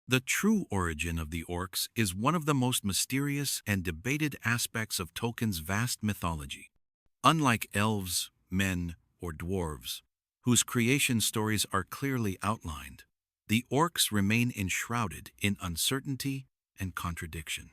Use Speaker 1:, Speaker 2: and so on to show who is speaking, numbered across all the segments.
Speaker 1: The true origin of the orcs is one of the most mysterious and debated aspects of Tolkien's vast mythology. Unlike elves, men, or dwarves, whose creation stories are clearly outlined, the orcs remain enshrouded in uncertainty and contradiction.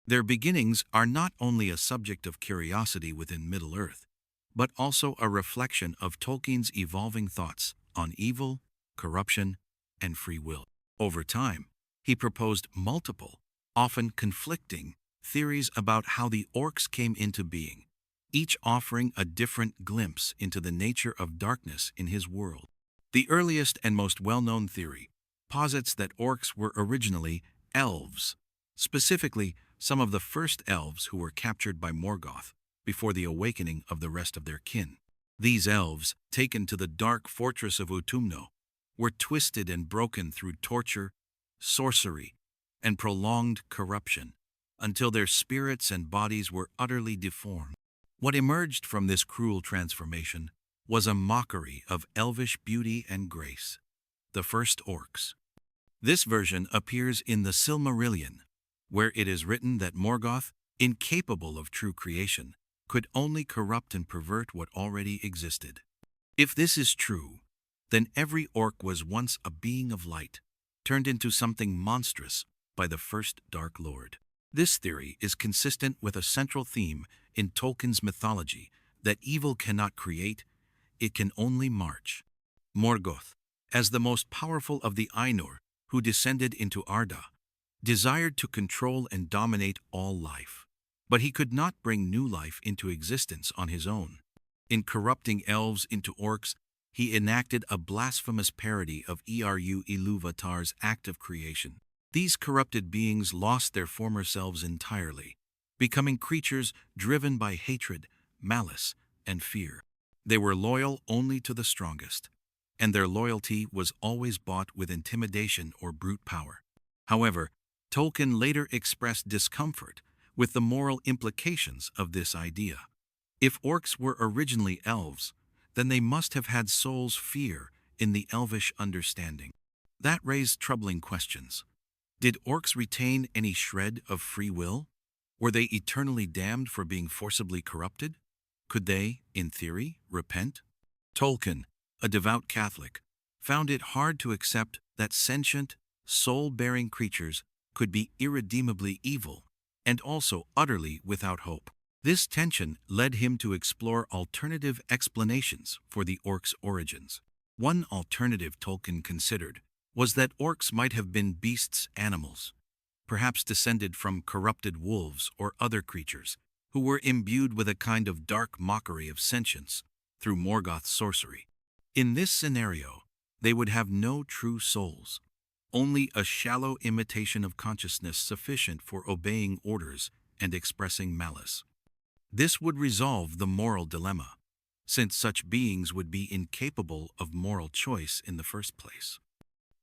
Speaker 1: Their beginnings are not only a subject of curiosity within Middle-earth, but also a reflection of Tolkien's evolving thoughts on evil, corruption, and free will. Over time, he proposed multiple, often conflicting, theories about how the orcs came into being, each offering a different glimpse into the nature of darkness in his world. The earliest and most well-known theory posits that orcs were originally elves, specifically some of the first elves who were captured by Morgoth before the awakening of the rest of their kin. These elves, taken to the dark fortress of Utumno, were twisted and broken through torture, sorcery, and prolonged corruption, until their spirits and bodies were utterly deformed. What emerged from this cruel transformation was a mockery of elvish beauty and grace, the first orcs. This version appears in the Silmarillion, where it is written that Morgoth, incapable of true creation, could only corrupt and pervert what already existed. If this is true, then every orc was once a being of light, turned into something monstrous by the first Dark Lord. This theory is consistent with a central theme in Tolkien's mythology that evil cannot create, it can only march. Morgoth, as the most powerful of the Ainur who descended into Arda, desired to control and dominate all life. But he could not bring new life into existence on his own. In corrupting elves into orcs, he enacted a blasphemous parody of Eru Ilúvatar's act of creation. These corrupted beings lost their former selves entirely, becoming creatures driven by hatred, malice, and fear. They were loyal only to the strongest, and their loyalty was always bought with intimidation or brute power. However, Tolkien later expressed discomfort with the moral implications of this idea. If orcs were originally elves, then they must have had souls fear in the elvish understanding. That raised troubling questions. Did orcs retain any shred of free will? Were they eternally damned for being forcibly corrupted? Could they, in theory, repent? Tolkien, a devout Catholic, found it hard to accept that sentient, soul-bearing creatures could be irredeemably evil and also utterly without hope. This tension led him to explore alternative explanations for the orcs' origins. One alternative Tolkien considered was that orcs might have been beasts animals, perhaps descended from corrupted wolves or other creatures who were imbued with a kind of dark mockery of sentience through Morgoth's sorcery. In this scenario, they would have no true souls, only a shallow imitation of consciousness sufficient for obeying orders and expressing malice. This would resolve the moral dilemma, since such beings would be incapable of moral choice in the first place.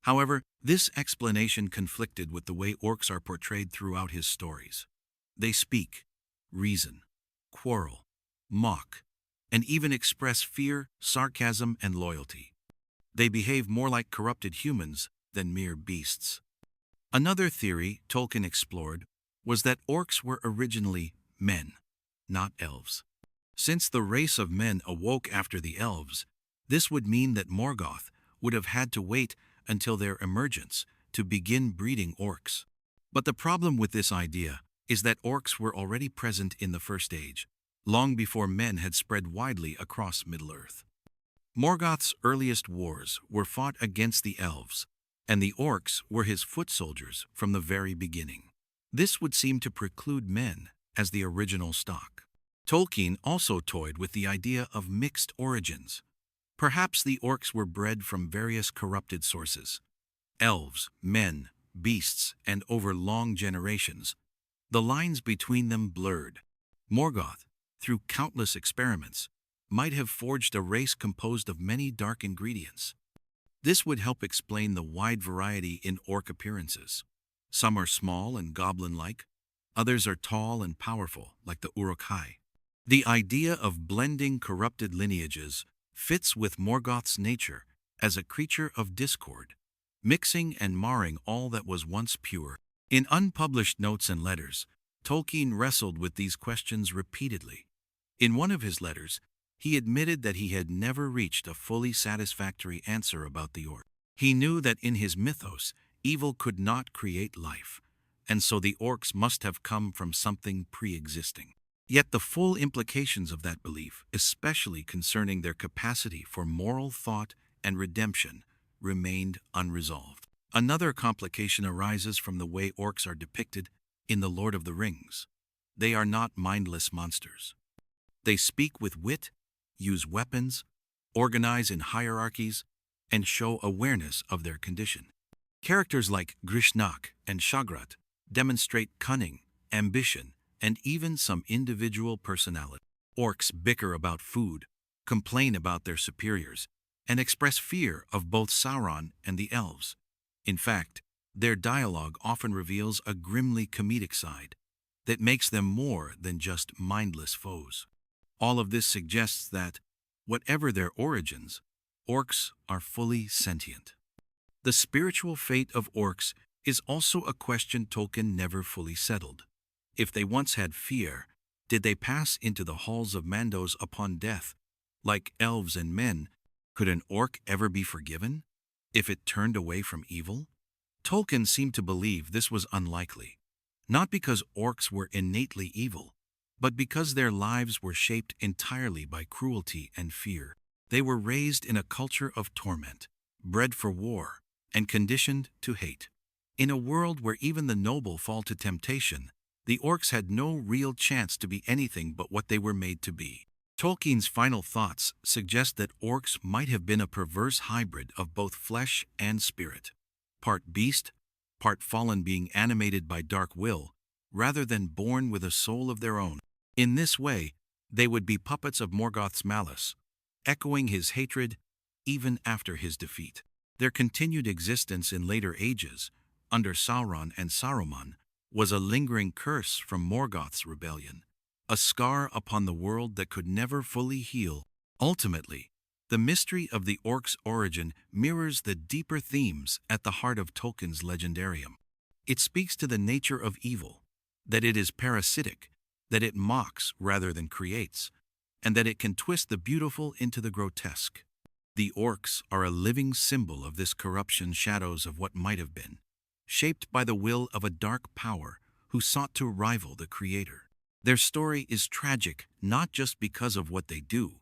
Speaker 1: However, this explanation conflicted with the way orcs are portrayed throughout his stories. They speak, reason, quarrel, mock, and even express fear, sarcasm, and loyalty. They behave more like corrupted humans than mere beasts. Another theory Tolkien explored was that orcs were originally men, not elves. Since the race of men awoke after the elves, this would mean that Morgoth would have had to wait until their emergence to begin breeding orcs. But the problem with this idea is that orcs were already present in the First Age, long before men had spread widely across Middle-earth. Morgoth's earliest wars were fought against the elves, and the orcs were his foot soldiers from the very beginning. This would seem to preclude men as the original stock. Tolkien also toyed with the idea of mixed origins. Perhaps the orcs were bred from various corrupted sources: elves, men, beasts, and over long generations. The lines between them blurred. Morgoth, through countless experiments, might have forged a race composed of many dark ingredients. This would help explain the wide variety in orc appearances. Some are small and goblin-like, others are tall and powerful, like the Uruk-hai. The idea of blending corrupted lineages fits with Morgoth's nature as a creature of discord, mixing and marring all that was once pure. In unpublished notes and letters, Tolkien wrestled with these questions repeatedly. In one of his letters, he admitted that he had never reached a fully satisfactory answer about the Orc. He knew that in his mythos, evil could not create life, and so the Orcs must have come from something pre-existing. Yet the full implications of that belief, especially concerning their capacity for moral thought and redemption, remained unresolved. Another complication arises from the way Orcs are depicted in The Lord of the Rings. They are not mindless monsters. They speak with wit, use weapons, organize in hierarchies, and show awareness of their condition. Characters like Grishnak and Shagrat demonstrate cunning, ambition, and even some individual personality. Orcs bicker about food, complain about their superiors, and express fear of both Sauron and the elves. In fact, their dialogue often reveals a grimly comedic side that makes them more than just mindless foes. All of this suggests that, whatever their origins, Orcs are fully sentient. The spiritual fate of Orcs is also a question Tolkien never fully settled. If they once had fear, did they pass into the halls of Mandos upon death? Like elves and men, could an Orc ever be forgiven if it turned away from evil? Tolkien seemed to believe this was unlikely, not because Orcs were innately evil, but because their lives were shaped entirely by cruelty and fear. They were raised in a culture of torment, bred for war, and conditioned to hate. In a world where even the noble fall to temptation, the Orcs had no real chance to be anything but what they were made to be. Tolkien's final thoughts suggest that Orcs might have been a perverse hybrid of both flesh and spirit, part beast, part fallen, being animated by dark will, rather than born with a soul of their own. In this way, they would be puppets of Morgoth's malice, echoing his hatred even after his defeat. Their continued existence in later ages, under Sauron and Saruman, was a lingering curse from Morgoth's rebellion, a scar upon the world that could never fully heal. Ultimately, the mystery of the Orcs' origin mirrors the deeper themes at the heart of Tolkien's legendarium. It speaks to the nature of evil, that it is parasitic, that it mocks rather than creates, and that it can twist the beautiful into the grotesque. The Orcs are a living symbol of this corruption, shadows of what might have been, shaped by the will of a dark power who sought to rival the Creator. Their story is tragic not just because of what they do,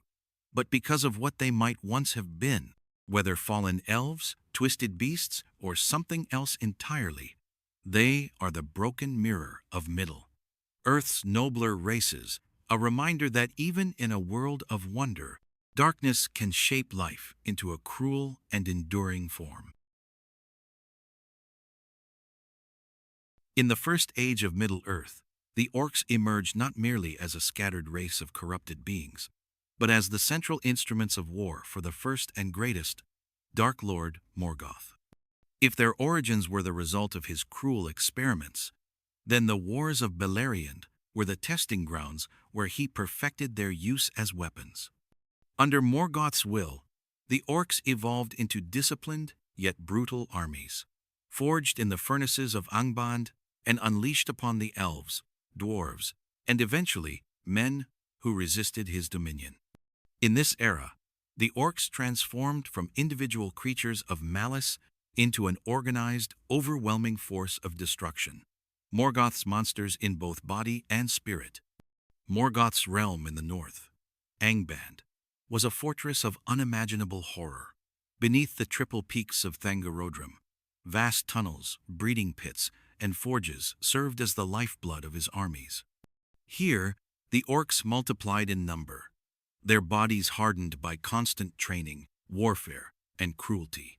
Speaker 1: but because of what they might once have been. Whether fallen elves, twisted beasts, or something else entirely, they are the broken mirror of Middle-earth's nobler races, a reminder that even in a world of wonder, darkness can shape life into a cruel and enduring form. In the first age of Middle-earth, the Orcs emerged not merely as a scattered race of corrupted beings, but as the central instruments of war for the first and greatest, Dark Lord Morgoth. If their origins were the result of his cruel experiments, then the wars of Beleriand were the testing grounds where he perfected their use as weapons. Under Morgoth's will, the Orcs evolved into disciplined yet brutal armies, forged in the furnaces of Angband and unleashed upon the elves, dwarves, and eventually men who resisted his dominion. In this era, the Orcs transformed from individual creatures of malice into an organized, overwhelming force of destruction. Morgoth's monsters in both body and spirit. Morgoth's realm in the north, Angband, was a fortress of unimaginable horror. Beneath the triple peaks of Thangorodrim, vast tunnels, breeding pits, and forges served as the lifeblood of his armies. Here, the Orcs multiplied in number, their bodies hardened by constant training, warfare, and cruelty.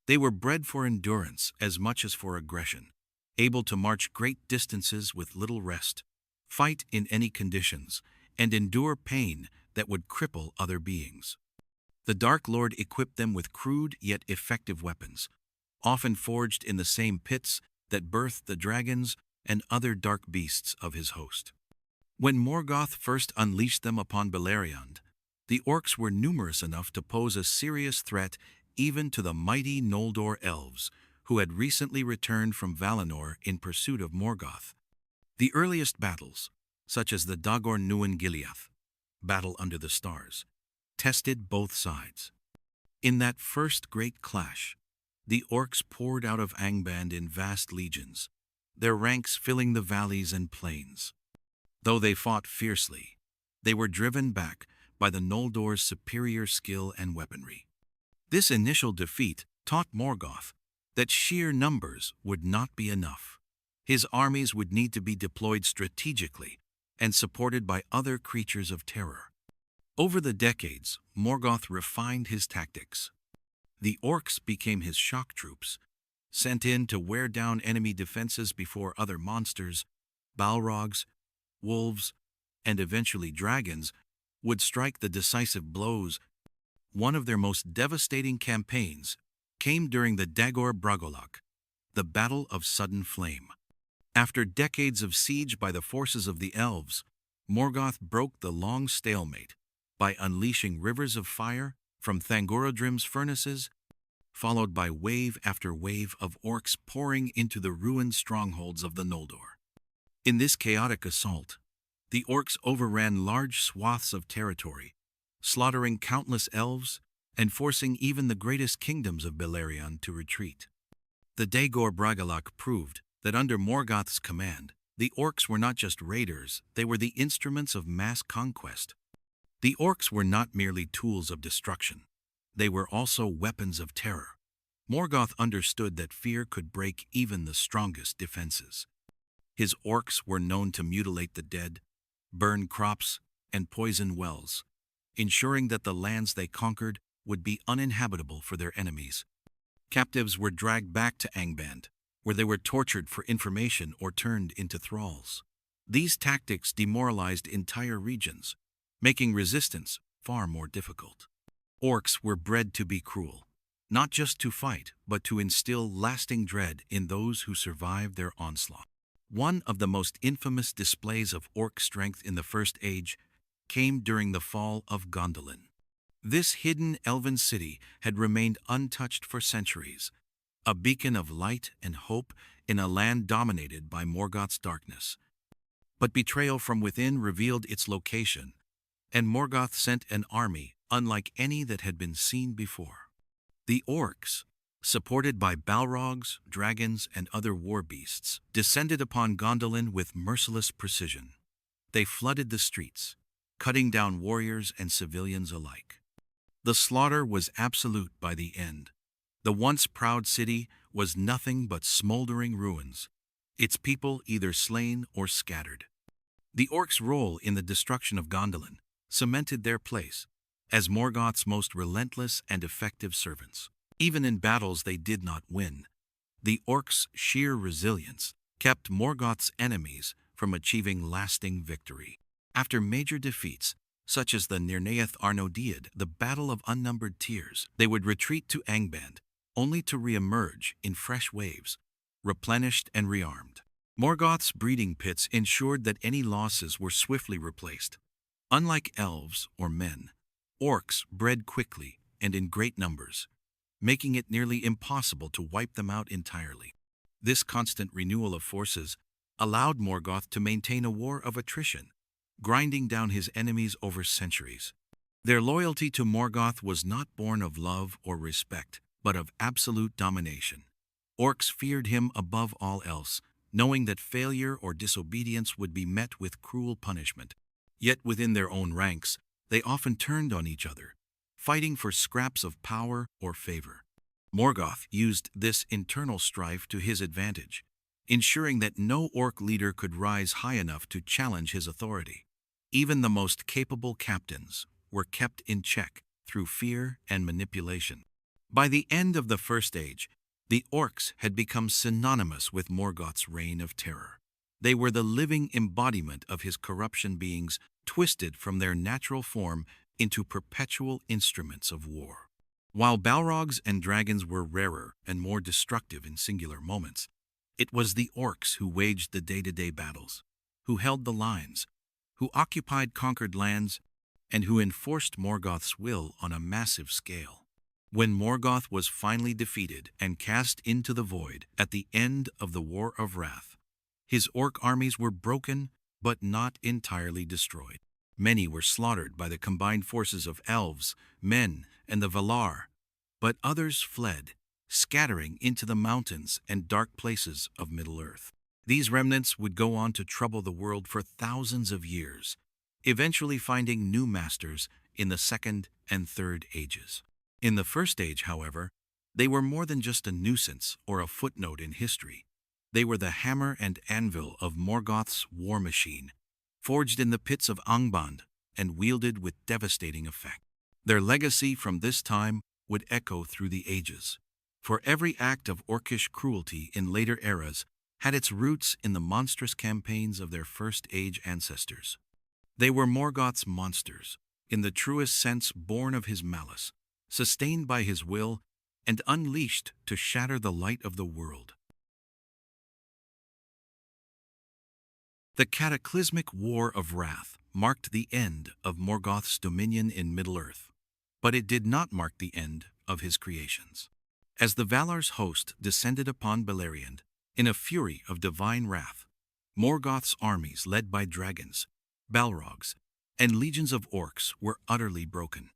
Speaker 1: They were bred for endurance as much as for aggression, able to march great distances with little rest, fight in any conditions, and endure pain that would cripple other beings. The Dark Lord equipped them with crude yet effective weapons, often forged in the same pits that birthed the dragons and other dark beasts of his host. When Morgoth first unleashed them upon Beleriand, the Orcs were numerous enough to pose a serious threat even to the mighty Noldor elves, who had recently returned from Valinor in pursuit of Morgoth. The earliest battles, such as the Dagor Nuin Gileath, Battle Under the Stars, tested both sides. In that first great clash, the Orcs poured out of Angband in vast legions, their ranks filling the valleys and plains. Though they fought fiercely, they were driven back by the Noldor's superior skill and weaponry. This initial defeat taught Morgoth that sheer numbers would not be enough. His armies would need to be deployed strategically and supported by other creatures of terror. Over the decades, Morgoth refined his tactics. The Orcs became his shock troops, sent in to wear down enemy defenses before other monsters, Balrogs, wolves, and eventually dragons, would strike the decisive blows. One of their most devastating campaigns came during the Dagor Bragollach, the Battle of Sudden Flame. After decades of siege by the forces of the elves, Morgoth broke the long stalemate by unleashing rivers of fire from Thangorodrim's furnaces, followed by wave after wave of orcs pouring into the ruined strongholds of the Noldor. In this chaotic assault, the orcs overran large swaths of territory, slaughtering countless elves and forcing even the greatest kingdoms of Beleriand to retreat. The Dagor Bragollach proved that under Morgoth's command, the orcs were not just raiders, they were the instruments of mass conquest. The orcs were not merely tools of destruction. They were also weapons of terror. Morgoth understood that fear could break even the strongest defenses. His orcs were known to mutilate the dead, burn crops, and poison wells, ensuring that the lands they conquered would be uninhabitable for their enemies. Captives were dragged back to Angband, where they were tortured for information or turned into thralls. These tactics demoralized entire regions, making resistance far more difficult. Orcs were bred to be cruel, not just to fight, but to instill lasting dread in those who survived their onslaught. One of the most infamous displays of orc strength in the First Age came during the fall of Gondolin. This hidden elven city had remained untouched for centuries, a beacon of light and hope in a land dominated by Morgoth's darkness. But betrayal from within revealed its location, and Morgoth sent an army unlike any that had been seen before. The Orcs, supported by Balrogs, dragons, and other war beasts, descended upon Gondolin with merciless precision. They flooded the streets, cutting down warriors and civilians alike. The slaughter was absolute by the end. The once proud city was nothing but smoldering ruins, its people either slain or scattered. The Orcs' role in the destruction of Gondolin cemented their place as Morgoth's most relentless and effective servants. Even in battles they did not win, the Orcs' sheer resilience kept Morgoth's enemies from achieving lasting victory. After major defeats, such as the Nirnaeth Arnodiad, the Battle of Unnumbered Tears, they would retreat to Angband, only to re-emerge in fresh waves, replenished and rearmed. Morgoth's breeding pits ensured that any losses were swiftly replaced. Unlike elves or men, orcs bred quickly and in great numbers, making it nearly impossible to wipe them out entirely. This constant renewal of forces allowed Morgoth to maintain a war of attrition, grinding down his enemies over centuries. Their loyalty to Morgoth was not born of love or respect, but of absolute domination. Orcs feared him above all else, knowing that failure or disobedience would be met with cruel punishment. Yet within their own ranks, they often turned on each other, fighting for scraps of power or favor. Morgoth used this internal strife to his advantage, ensuring that no orc leader could rise high enough to challenge his authority. Even the most capable captains were kept in check through fear and manipulation. By the end of the First Age, the Orcs had become synonymous with Morgoth's reign of terror. They were the living embodiment of his corruption beings, twisted from their natural form into perpetual instruments of war. While Balrogs and dragons were rarer and more destructive in singular moments, it was the Orcs who waged the day-to-day battles, who held the lines, who occupied conquered lands, and who enforced Morgoth's will on a massive scale. When Morgoth was finally defeated and cast into the void at the end of the War of Wrath, his orc armies were broken but not entirely destroyed. Many were slaughtered by the combined forces of elves, men, and the Valar, but others fled, scattering into the mountains and dark places of Middle-earth. These remnants would go on to trouble the world for thousands of years, eventually finding new masters in the Second and Third Ages. In the First Age, however, they were more than just a nuisance or a footnote in history. They were the hammer and anvil of Morgoth's war machine, forged in the pits of Angband and wielded with devastating effect. Their legacy from this time would echo through the ages, for every act of orcish cruelty in later eras had its roots in the monstrous campaigns of their First Age ancestors. They were Morgoth's monsters, in the truest sense born of his malice, sustained by his will, and unleashed to shatter the light of the world. The cataclysmic War of Wrath marked the end of Morgoth's dominion in Middle-earth, but it did not mark the end of his creations. As the Valar's host descended upon Beleriand in a fury of divine wrath, Morgoth's armies, led by dragons, Balrogs, and legions of orcs, were utterly broken.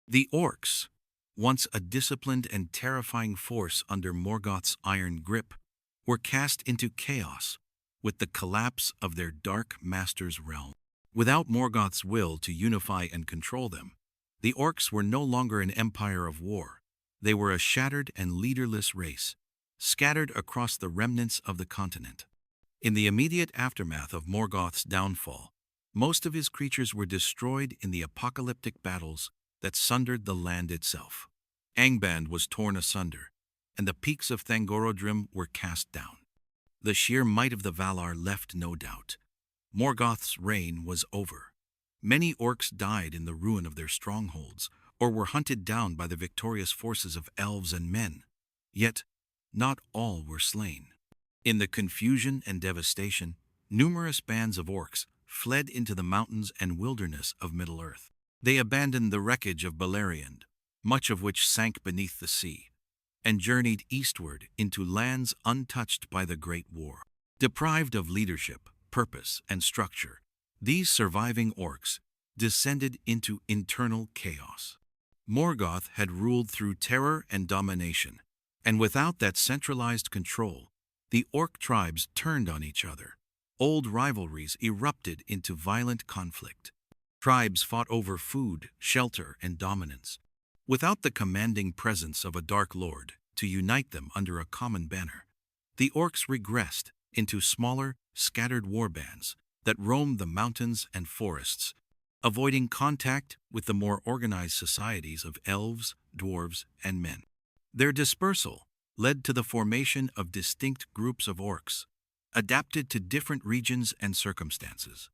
Speaker 1: The orcs, once a disciplined and terrifying force under Morgoth's iron grip, were cast into chaos with the collapse of their dark master's realm. Without Morgoth's will to unify and control them, the orcs were no longer an empire of war. They were a shattered and leaderless race, scattered across the remnants of the continent. In the immediate aftermath of Morgoth's downfall, most of his creatures were destroyed in the apocalyptic battles that sundered the land itself. Angband was torn asunder, and the peaks of Thangorodrim were cast down. The sheer might of the Valar left no doubt. Morgoth's reign was over. Many orcs died in the ruin of their strongholds, or were hunted down by the victorious forces of elves and men. Yet, not all were slain. In the confusion and devastation, numerous bands of orcs fled into the mountains and wilderness of Middle-earth. They abandoned the wreckage of Beleriand, much of which sank beneath the sea, and journeyed eastward into lands untouched by the Great War. Deprived of leadership, purpose, and structure, these surviving orcs descended into internal chaos. Morgoth had ruled through terror and domination, and without that centralized control, the orc tribes turned on each other. Old rivalries erupted into violent conflict. Tribes fought over food, shelter, and dominance. Without the commanding presence of a Dark Lord to unite them under a common banner, the orcs regressed into smaller, scattered warbands that roamed the mountains and forests, avoiding contact with the more organized societies of elves, dwarves, and men. Their dispersal led to the formation of distinct groups of orcs, adapted to different regions and circumstances.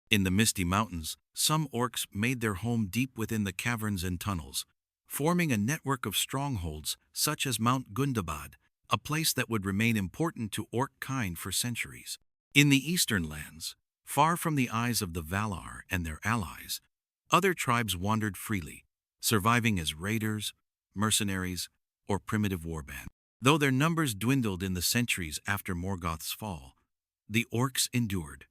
Speaker 1: In the Misty Mountains, some orcs made their home deep within the caverns and tunnels, forming a network of strongholds such as Mount Gundabad, a place that would remain important to orc kind for centuries. In the eastern lands, far from the eyes of the Valar and their allies, other tribes wandered freely, surviving as raiders, mercenaries, or primitive warbands. Though their numbers dwindled in the centuries after Morgoth's fall, the orcs endured,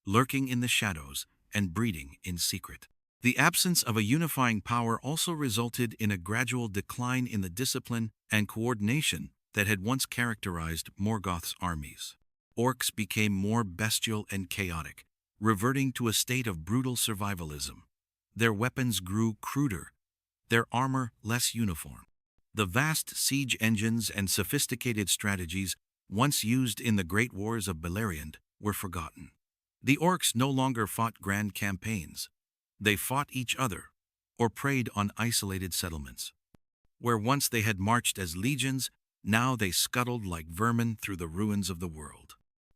Speaker 1: lurking in the shadows and breeding in secret. The absence of a unifying power also resulted in a gradual decline in the discipline and coordination that had once characterized Morgoth's armies. Orcs became more bestial and chaotic, reverting to a state of brutal survivalism. Their weapons grew cruder, their armor less uniform. The vast siege engines and sophisticated strategies once used in the Great Wars of Beleriand were forgotten. The orcs no longer fought grand campaigns. They fought each other, or preyed on isolated settlements. Where once they had marched as legions, now they scuttled like vermin through the ruins of the world.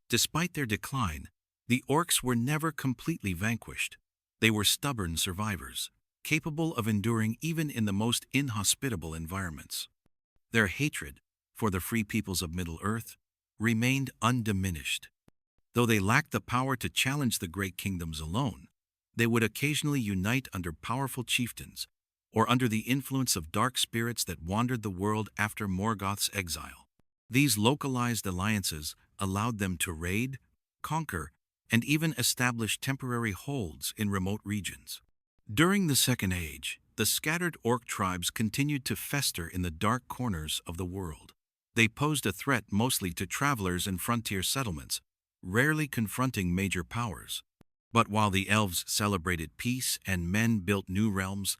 Speaker 1: Despite their decline, the orcs were never completely vanquished. They were stubborn survivors, capable of enduring even in the most inhospitable environments. Their hatred for the free peoples of Middle-earth remained undiminished. Though they lacked the power to challenge the great kingdoms alone, they would occasionally unite under powerful chieftains, or under the influence of dark spirits that wandered the world after Morgoth's exile. These localized alliances allowed them to raid, conquer, and even establish temporary holds in remote regions. During the Second Age, the scattered orc tribes continued to fester in the dark corners of the world. They posed a threat mostly to travelers and frontier settlements, rarely confronting major powers. But while the elves celebrated peace and men built new realms,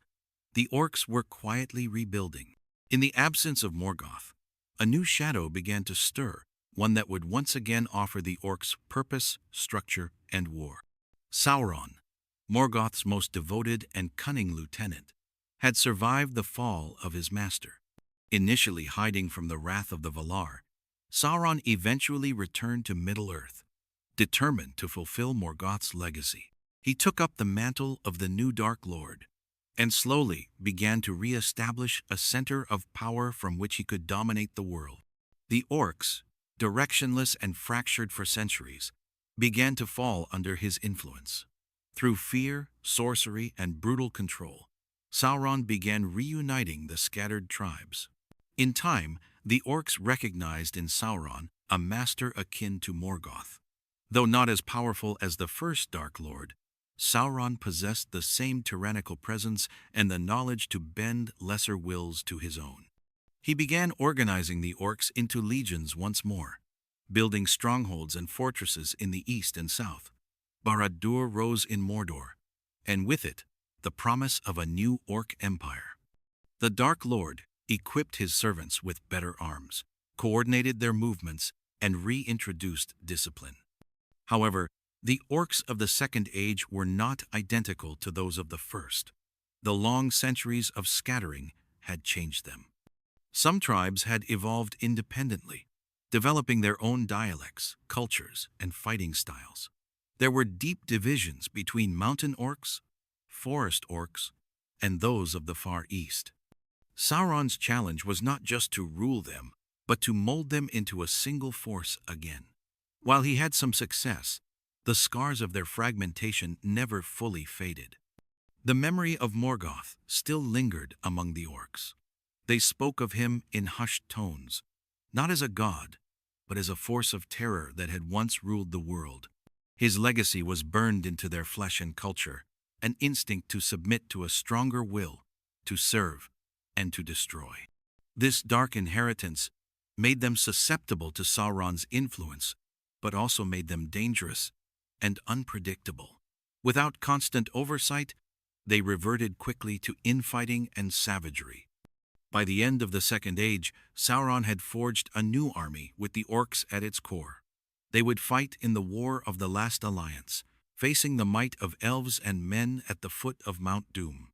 Speaker 1: the orcs were quietly rebuilding. In the absence of Morgoth, a new shadow began to stir, one that would once again offer the orcs purpose, structure, and war. Sauron, Morgoth's most devoted and cunning lieutenant, had survived the fall of his master. Initially hiding from the wrath of the Valar, Sauron eventually returned to Middle-earth, determined to fulfill Morgoth's legacy. He took up the mantle of the new Dark Lord, and slowly began to re-establish a center of power from which he could dominate the world. The orcs, directionless and fractured for centuries, began to fall under his influence. Through fear, sorcery, and brutal control, Sauron began reuniting the scattered tribes. In time, the orcs recognized in Sauron a master akin to Morgoth. Though not as powerful as the first Dark Lord, Sauron possessed the same tyrannical presence and the knowledge to bend lesser wills to his own. He began organizing the orcs into legions once more, building strongholds and fortresses in the east and south. Barad-dûr rose in Mordor, and with it, the promise of a new orc empire. The Dark Lord equipped his servants with better arms, coordinated their movements, and reintroduced discipline. However, the orcs of the Second Age were not identical to those of the first. The long centuries of scattering had changed them. Some tribes had evolved independently, developing their own dialects, cultures, and fighting styles. There were deep divisions between mountain orcs, forest orcs, and those of the Far East. Sauron's challenge was not just to rule them, but to mold them into a single force again. While he had some success, the scars of their fragmentation never fully faded. The memory of Morgoth still lingered among the orcs. They spoke of him in hushed tones, not as a god, but as a force of terror that had once ruled the world. His legacy was burned into their flesh and culture, an instinct to submit to a stronger will, to serve, and to destroy. This dark inheritance made them susceptible to Sauron's influence, but also made them dangerous and unpredictable. Without constant oversight, they reverted quickly to infighting and savagery. By the end of the Second Age, Sauron had forged a new army with the orcs at its core. They would fight in the War of the Last Alliance, facing the might of elves and men at the foot of Mount Doom.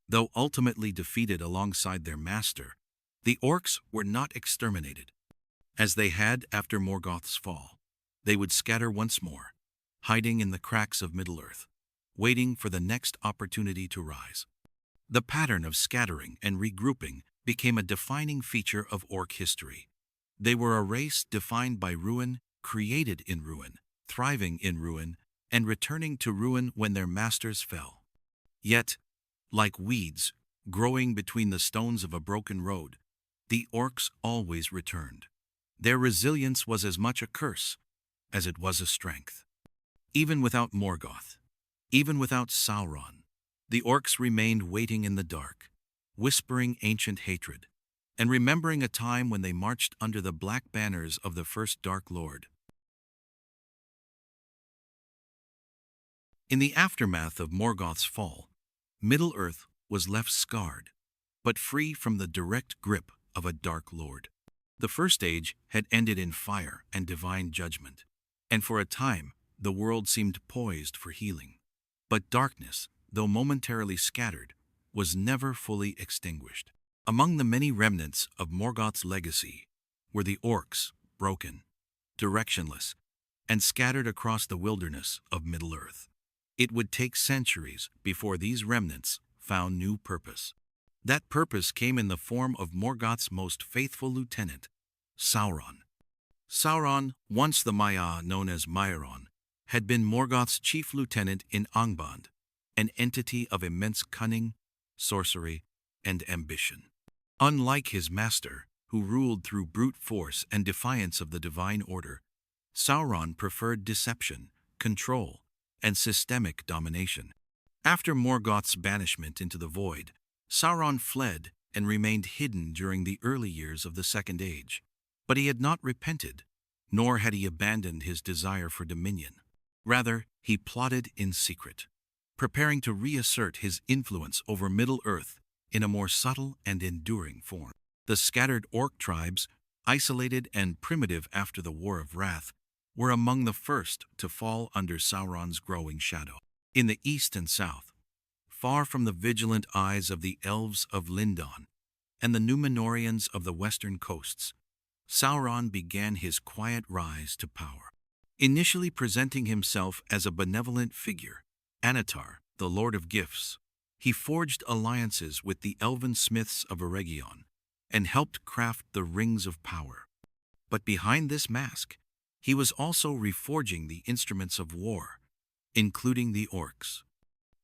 Speaker 1: Though ultimately defeated alongside their master, the orcs were not exterminated. As they had after Morgoth's fall, they would scatter once more, hiding in the cracks of Middle-earth, waiting for the next opportunity to rise. The pattern of scattering and regrouping became a defining feature of orc history. They were a race defined by ruin, created in ruin, thriving in ruin, and returning to ruin when their masters fell. Yet, like weeds growing between the stones of a broken road, the orcs always returned. Their resilience was as much a curse as it was a strength. Even without Morgoth, even without Sauron, the orcs remained waiting in the dark, whispering ancient hatred, and remembering a time when they marched under the black banners of the first Dark Lord. In the aftermath of Morgoth's fall, Middle-earth was left scarred, but free from the direct grip of a Dark Lord. The First Age had ended in fire and divine judgment, and for a time the world seemed poised for healing. But darkness, though momentarily scattered, was never fully extinguished. Among the many remnants of Morgoth's legacy were the orcs, broken, directionless, and scattered across the wilderness of Middle-earth. It would take centuries before these remnants found new purpose. That purpose came in the form of Morgoth's most faithful lieutenant, Sauron. Sauron, once the Maiar known as Mairon, had been Morgoth's chief lieutenant in Angband, an entity of immense cunning, sorcery, and ambition. Unlike his master, who ruled through brute force and defiance of the divine order, Sauron preferred deception, control, and systemic domination. After Morgoth's banishment into the void, Sauron fled and remained hidden during the early years of the Second Age. But he had not repented, nor had he abandoned his desire for dominion. Rather, he plotted in secret, preparing to reassert his influence over Middle-earth in a more subtle and enduring form. The scattered Orc tribes, isolated and primitive after the War of Wrath, were among the first to fall under Sauron's growing shadow. In the east and south, far from the vigilant eyes of the elves of Lindon and the Númenóreans of the western coasts, Sauron began his quiet rise to power. Initially presenting himself as a benevolent figure, Annatar, the Lord of Gifts, he forged alliances with the elven smiths of Eregion and helped craft the Rings of Power. But behind this mask, he was also reforging the instruments of war, including the Orcs.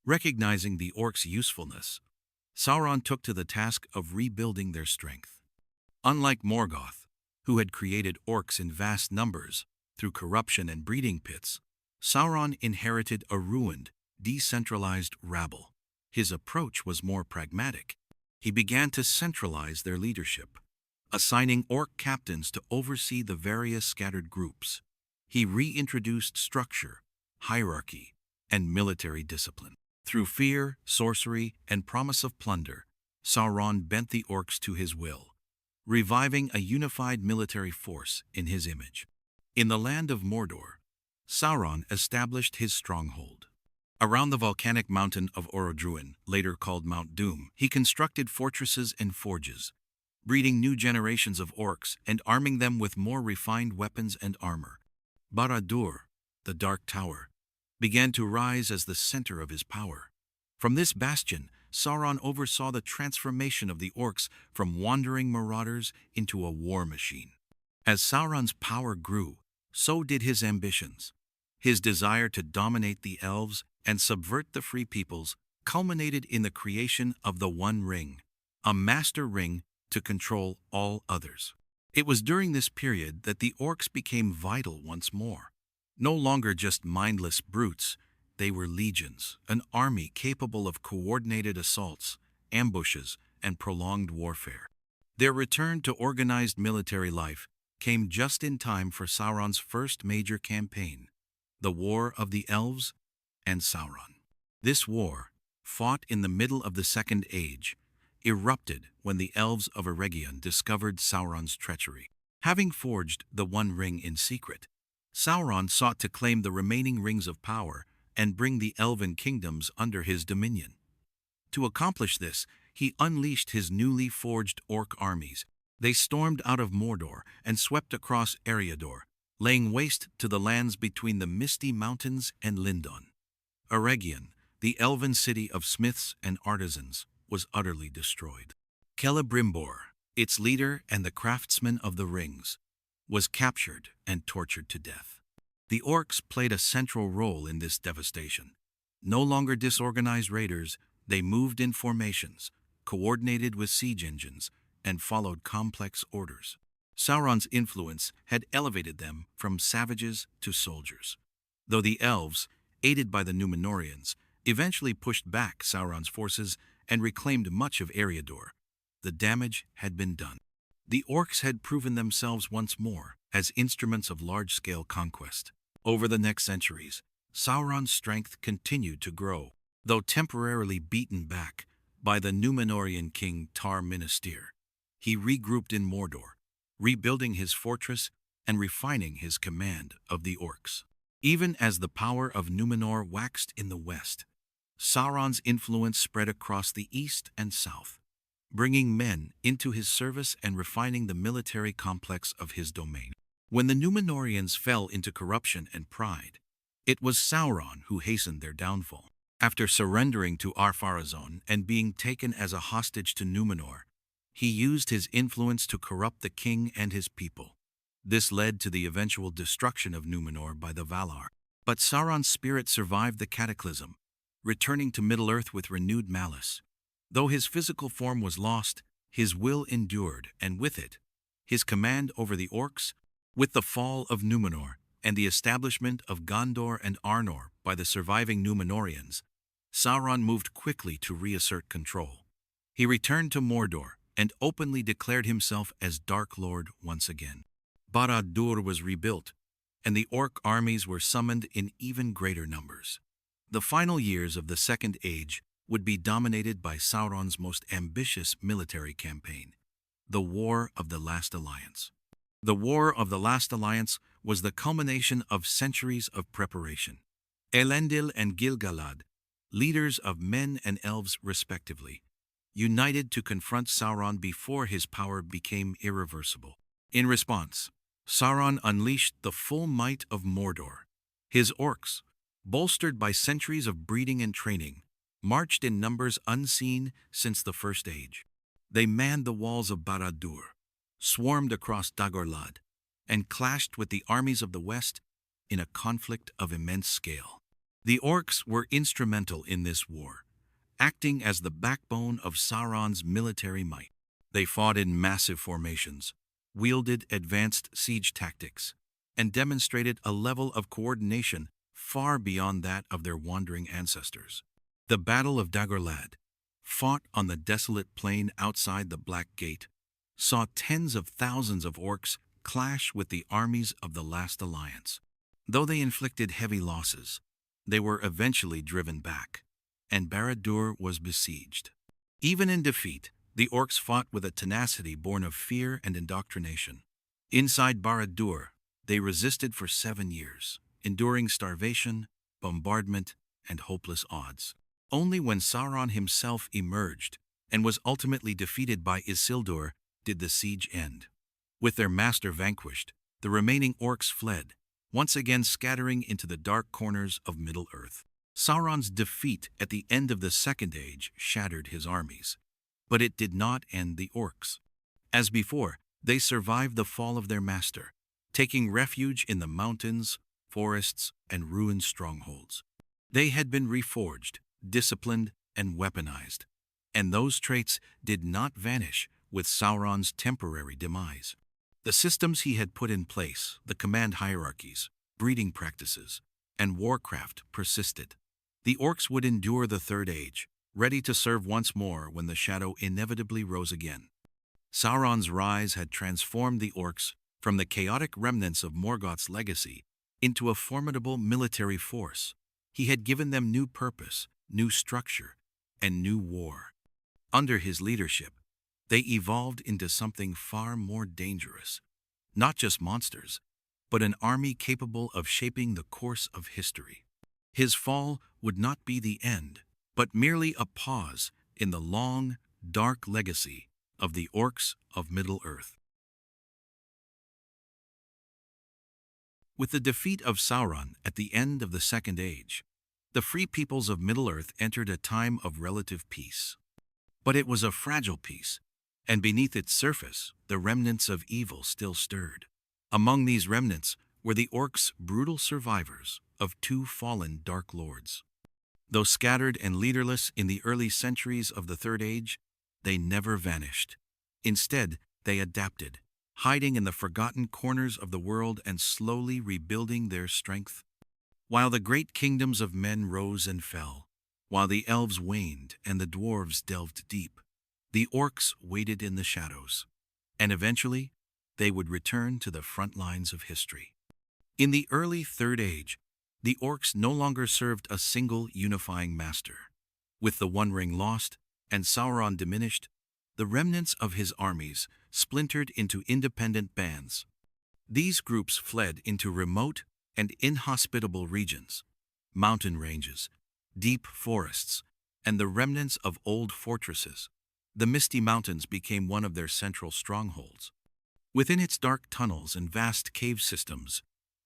Speaker 1: Recognizing the Orcs' usefulness, Sauron took to the task of rebuilding their strength. Unlike Morgoth, who had created Orcs in vast numbers through corruption and breeding pits, Sauron inherited a ruined, decentralized rabble. His approach was more pragmatic. He began to centralize their leadership, assigning Orc captains to oversee the various scattered groups. He reintroduced structure, hierarchy, and military discipline. Through fear, sorcery, and promise of plunder, Sauron bent the Orcs to his will, reviving a unified military force in his image. In the land of Mordor, Sauron established his stronghold. Around the volcanic mountain of Orodruin, later called Mount Doom, he constructed fortresses and forges, breeding new generations of Orcs and arming them with more refined weapons and armor. Barad-dûr, the Dark Tower, began to rise as the center of his power. From this bastion, Sauron oversaw the transformation of the Orcs from wandering marauders into a war machine. As Sauron's power grew, so did his ambitions. His desire to dominate the elves and subvert the free peoples culminated in the creation of the One Ring, a master ring to control all others. It was during this period that the Orcs became vital once more. No longer just mindless brutes, they were legions, an army capable of coordinated assaults, ambushes, and prolonged warfare. Their return to organized military life came just in time for Sauron's first major campaign, the War of the Elves and Sauron. This war, fought in the middle of the Second Age, erupted when the elves of Eregion discovered Sauron's treachery. Having forged the One Ring in secret, Sauron sought to claim the remaining rings of power and bring the elven kingdoms under his dominion. To accomplish this, he unleashed his newly forged Orc armies. They stormed out of Mordor and swept across Eriador, laying waste to the lands between the Misty Mountains and Lindon. Eregion, the elven city of smiths and artisans, was utterly destroyed. Celebrimbor, its leader and the craftsman of the rings, was captured and tortured to death. The Orcs played a central role in this devastation. No longer disorganized raiders, they moved in formations, coordinated with siege engines, and followed complex orders. Sauron's influence had elevated them from savages to soldiers. Though the elves, aided by the Númenóreans, eventually pushed back Sauron's forces and reclaimed much of Eriador, the damage had been done. The Orcs had proven themselves once more as instruments of large-scale conquest. Over the next centuries, Sauron's strength continued to grow, though temporarily beaten back by the Númenórean king Tar-Minastir. He regrouped in Mordor, rebuilding his fortress and refining his command of the Orcs. Even as the power of Númenor waxed in the west, Sauron's influence spread across the east and south, bringing men into his service and refining the military complex of his domain. When the Númenóreans fell into corruption and pride, it was Sauron who hastened their downfall. After surrendering to Ar-Pharazôn and being taken as a hostage to Númenor, he used his influence to corrupt the king and his people. This led to the eventual destruction of Númenor by the Valar. But Sauron's spirit survived the cataclysm, returning to Middle-earth with renewed malice. Though his physical form was lost, his will endured, and with it, his command over the Orcs. With the fall of Numenor and the establishment of Gondor and Arnor by the surviving Númenóreans, Sauron moved quickly to reassert control. He returned to Mordor and openly declared himself as Dark Lord once again. Barad-dûr was rebuilt, and the Orc armies were summoned in even greater numbers. The final years of the Second Age would be dominated by Sauron's most ambitious military campaign, the War of the Last Alliance. The War of the Last Alliance was the culmination of centuries of preparation. Elendil and Gil-galad, leaders of men and elves respectively, united to confront Sauron before his power became irreversible. In response, Sauron unleashed the full might of Mordor. His orcs, bolstered by centuries of breeding and training, marched in numbers unseen since the First Age. They manned the walls of Barad-dûr, swarmed across Dagorlad, and clashed with the armies of the West in a conflict of immense scale. The Orcs were instrumental in this war, acting as the backbone of Sauron's military might. They fought in massive formations, wielded advanced siege tactics, and demonstrated a level of coordination far beyond that of their wandering ancestors. The Battle of Dagorlad, fought on the desolate plain outside the Black Gate, saw tens of thousands of Orcs clash with the armies of the Last Alliance. Though they inflicted heavy losses, they were eventually driven back, and Barad-dûr was besieged. Even in defeat, the Orcs fought with a tenacity born of fear and indoctrination. Inside Barad-dûr, they resisted for 7 years, enduring starvation, bombardment, and hopeless odds. Only when Sauron himself emerged and was ultimately defeated by Isildur did the siege end. With their master vanquished, the remaining Orcs fled, once again scattering into the dark corners of Middle-earth. Sauron's defeat at the end of the Second Age shattered his armies, but it did not end the Orcs. As before, they survived the fall of their master, taking refuge in the mountains, forests, and ruined strongholds. They had been reforged, disciplined, and weaponized, and those traits did not vanish with Sauron's temporary demise. The systems he had put in place, the command hierarchies, breeding practices, and warcraft persisted. The Orcs would endure the Third Age, ready to serve once more when the shadow inevitably rose again. Sauron's rise had transformed the Orcs from the chaotic remnants of Morgoth's legacy into a formidable military force. He had given them new purpose, new structure, and new war. Under his leadership, they evolved into something far more dangerous. Not just monsters, but an army capable of shaping the course of history. His fall would not be the end, but merely a pause in the long, dark legacy of the Orcs of Middle-earth. With the defeat of Sauron at the end of the Second Age, the free peoples of Middle-earth entered a time of relative peace. But it was a fragile peace, and beneath its surface, the remnants of evil still stirred. Among these remnants were the Orcs' brutal survivors of 2 fallen Dark Lords. Though scattered and leaderless in the early centuries of the Third Age, they never vanished. Instead, they adapted, hiding in the forgotten corners of the world and slowly rebuilding their strength. While the great kingdoms of men rose and fell, while the elves waned and the dwarves delved deep, the Orcs waited in the shadows, and eventually they would return to the front lines of history. In the early Third Age, the Orcs no longer served a single unifying master. With the One Ring lost and Sauron diminished, the remnants of his armies splintered into independent bands. These groups fled into remote and inhospitable regions, mountain ranges, deep forests, and the remnants of old fortresses. The Misty Mountains became one of their central strongholds. Within its dark tunnels and vast cave systems,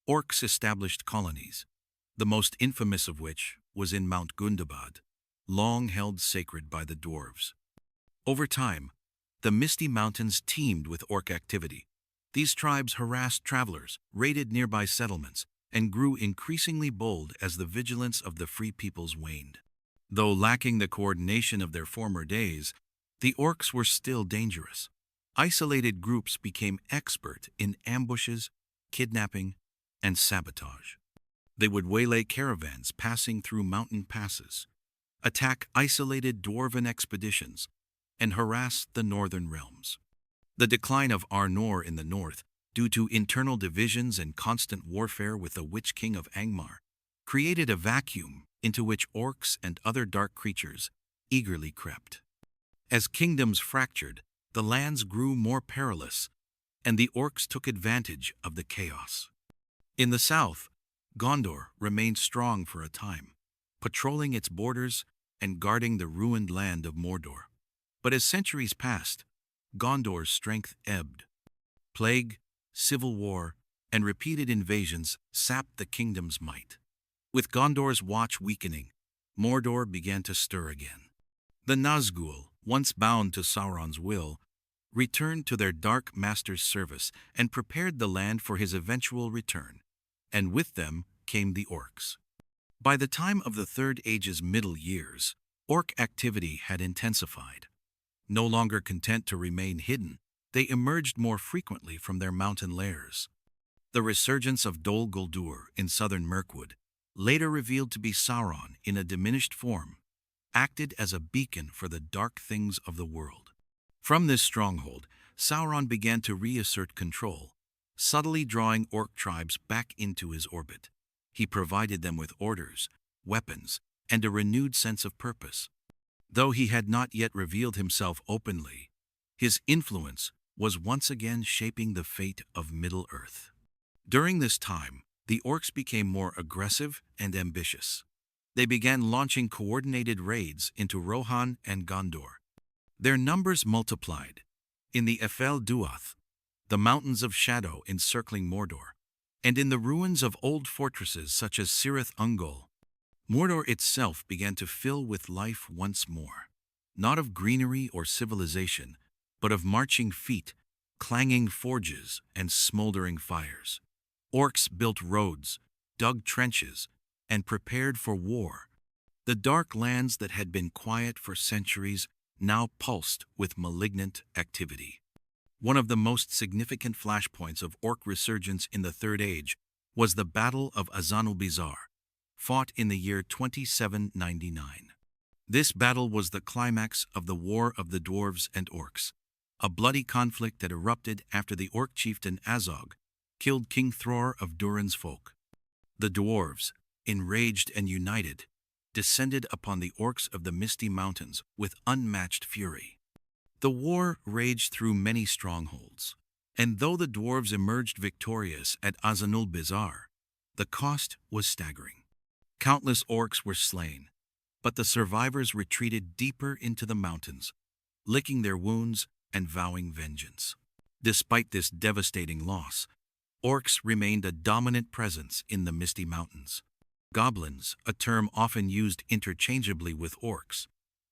Speaker 1: Orcs established colonies, the most infamous of which was in Mount Gundabad, long held sacred by the dwarves. Over time, the Misty Mountains teemed with Orc activity. These tribes harassed travelers, raided nearby settlements, and grew increasingly bold as the vigilance of the free peoples waned. Though lacking the coordination of their former days, the orcs were still dangerous. Isolated groups became expert in ambushes, kidnapping, and sabotage. They would waylay caravans passing through mountain passes, attack isolated dwarven expeditions, and harass the northern realms. The decline of Arnor in the north, due to internal divisions and constant warfare with the Witch King of Angmar, created a vacuum into which orcs and other dark creatures eagerly crept. As kingdoms fractured, the lands grew more perilous, and the orcs took advantage of the chaos. In the south, Gondor remained strong for a time, patrolling its borders and guarding the ruined land of Mordor. But as centuries passed, Gondor's strength ebbed. Plague, civil war, and repeated invasions sapped the kingdom's might. With Gondor's watch weakening, Mordor began to stir again. The Nazgûl, once bound to Sauron's will, returned to their dark master's service and prepared the land for his eventual return, and with them came the orcs. By the time of the Third Age's middle years, orc activity had intensified. No longer content to remain hidden, they emerged more frequently from their mountain lairs. The resurgence of Dol Guldur in southern Mirkwood, later revealed to be Sauron in a diminished form, acted as a beacon for the dark things of the world. From this stronghold, Sauron began to reassert control, subtly drawing orc tribes back into his orbit. He provided them with orders, weapons, and a renewed sense of purpose. Though he had not yet revealed himself openly, his influence was once again shaping the fate of Middle-earth. During this time, the orcs became more aggressive and ambitious. They began launching coordinated raids into Rohan and Gondor. Their numbers multiplied. In the Ephel Duath, the Mountains of Shadow encircling Mordor, and in the ruins of old fortresses such as Cirith Ungol, Mordor itself began to fill with life once more, not of greenery or civilization, but of marching feet, clanging forges, and smoldering fires. Orcs built roads, dug trenches, and prepared for war. The dark lands that had been quiet for centuries now pulsed with malignant activity. One of the most significant flashpoints of orc resurgence in the Third Age was the Battle of Azanul-Bizar, fought in the year 2799. This battle was the climax of the War of the Dwarves and Orcs, a bloody conflict that erupted after the orc chieftain Azog killed King Thror of Durin's folk. The dwarves, enraged and united, descended upon the orcs of the Misty Mountains with unmatched fury. The war raged through many strongholds, and though the dwarves emerged victorious at Azanul-Bizar, the cost was staggering. Countless orcs were slain, but the survivors retreated deeper into the mountains, licking their wounds and vowing vengeance. Despite this devastating loss, orcs remained a dominant presence in the Misty Mountains. Goblins, a term often used interchangeably with orcs,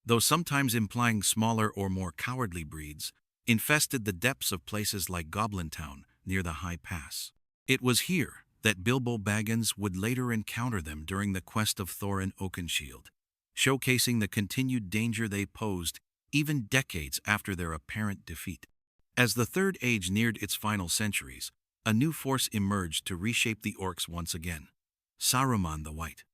Speaker 1: though sometimes implying smaller or more cowardly breeds, infested the depths of places like Goblin Town near the High Pass. It was here that Bilbo Baggins would later encounter them during the quest of Thorin Oakenshield, showcasing the continued danger they posed even decades after their apparent defeat. As the Third Age neared its final centuries, a new force emerged to reshape the orcs once again: Saruman the White.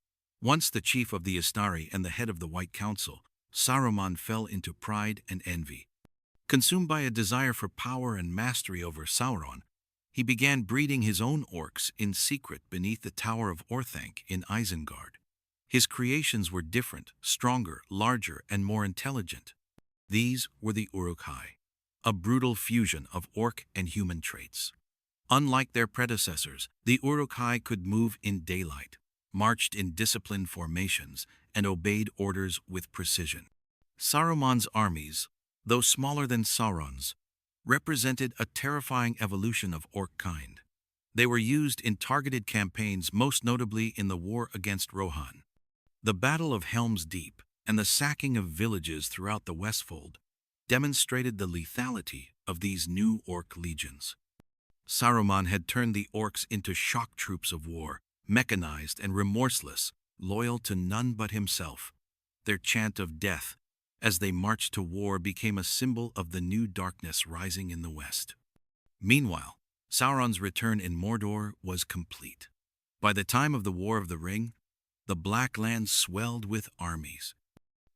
Speaker 1: Once the chief of the Istari and the head of the White Council, Saruman fell into pride and envy. Consumed by a desire for power and mastery over Sauron, he began breeding his own orcs in secret beneath the Tower of Orthanc in Isengard. His creations were different, stronger, larger, and more intelligent. These were the Uruk-hai, a brutal fusion of orc and human traits. Unlike their predecessors, the Uruk-hai could move in daylight, marched in disciplined formations, and obeyed orders with precision. Saruman's armies, though smaller than Sauron's, represented a terrifying evolution of orc kind. They were used in targeted campaigns, most notably in the war against Rohan. The Battle of Helm's Deep and the sacking of villages throughout the Westfold demonstrated the lethality of these new orc legions. Saruman had turned the orcs into shock troops of war, mechanized and remorseless, loyal to none but himself. their chant of death as they marched to war became a symbol of the new darkness rising in the west. Meanwhile, Sauron's return in Mordor was complete. By the time of the War of the Ring, the Black Lands swelled with armies.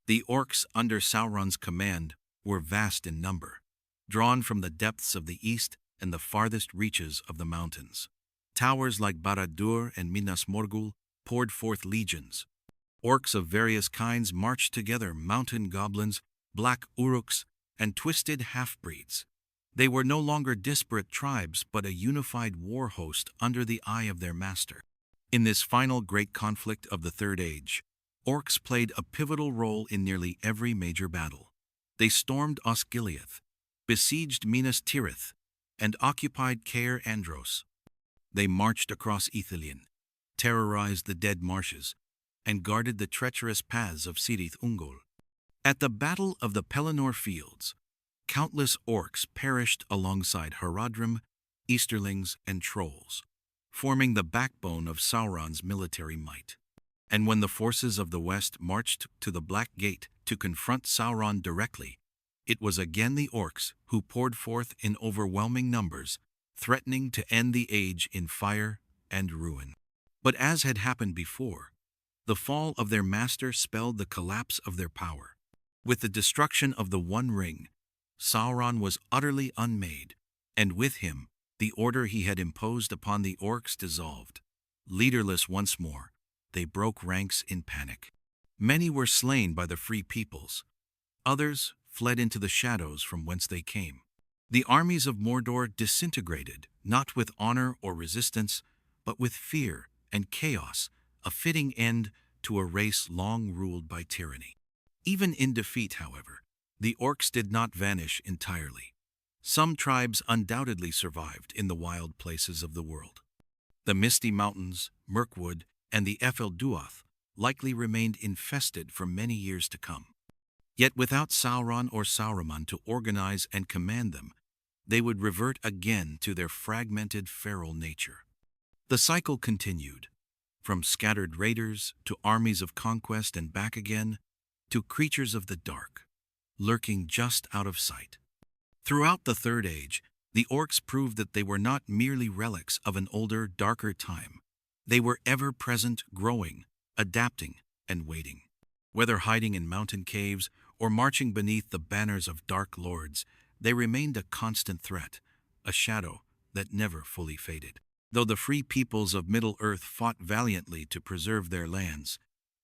Speaker 1: The Orcs under Sauron's command were vast in number, drawn from the depths of the east and the farthest reaches of the mountains. Towers like Barad-dûr and Minas Morgul poured forth legions. Orcs of various kinds marched together, mountain goblins, black Uruks, and twisted half-breeds. They were no longer disparate tribes but a unified war host under the eye of their master. In this final great conflict of the Third Age, Orcs played a pivotal role in nearly every major battle. They stormed Osgiliath, besieged Minas Tirith, and occupied Caer Andros. They marched across Ithilien, terrorized the Dead Marshes, and guarded the treacherous paths of Cirith Ungol. At the Battle of the Pelennor Fields, countless Orcs perished alongside Haradrim, Easterlings, and Trolls, forming the backbone of Sauron's military might. And when the forces of the West marched to the Black Gate to confront Sauron directly, it was again the Orcs who poured forth in overwhelming numbers, threatening to end the age in fire and ruin. But as had happened before, the fall of their master spelled the collapse of their power. With the destruction of the One Ring, Sauron was utterly unmade, and with him, the order he had imposed upon the Orcs dissolved. Leaderless once more, they broke ranks in panic. Many were slain by the free peoples. Others fled into the shadows from whence they came. The armies of Mordor disintegrated, not with honor or resistance, but with fear and chaos, a fitting end to a race long ruled by tyranny. Even in defeat, however, the Orcs did not vanish entirely. Some tribes undoubtedly survived in the wild places of the world. The Misty Mountains, Mirkwood, and the Ephel-Duath likely remained infested for many years to come. Yet without Sauron or Saruman to organize and command them, they would revert again to their fragmented feral nature. The cycle continued, from scattered raiders to armies of conquest and back again, to creatures of the dark, lurking just out of sight. Throughout the Third Age, the Orcs proved that they were not merely relics of an older, darker time. They were ever-present, growing, adapting, and waiting. Whether hiding in mountain caves or marching beneath the banners of dark lords, they remained a constant threat, a shadow that never fully faded. Though the free peoples of Middle-earth fought valiantly to preserve their lands,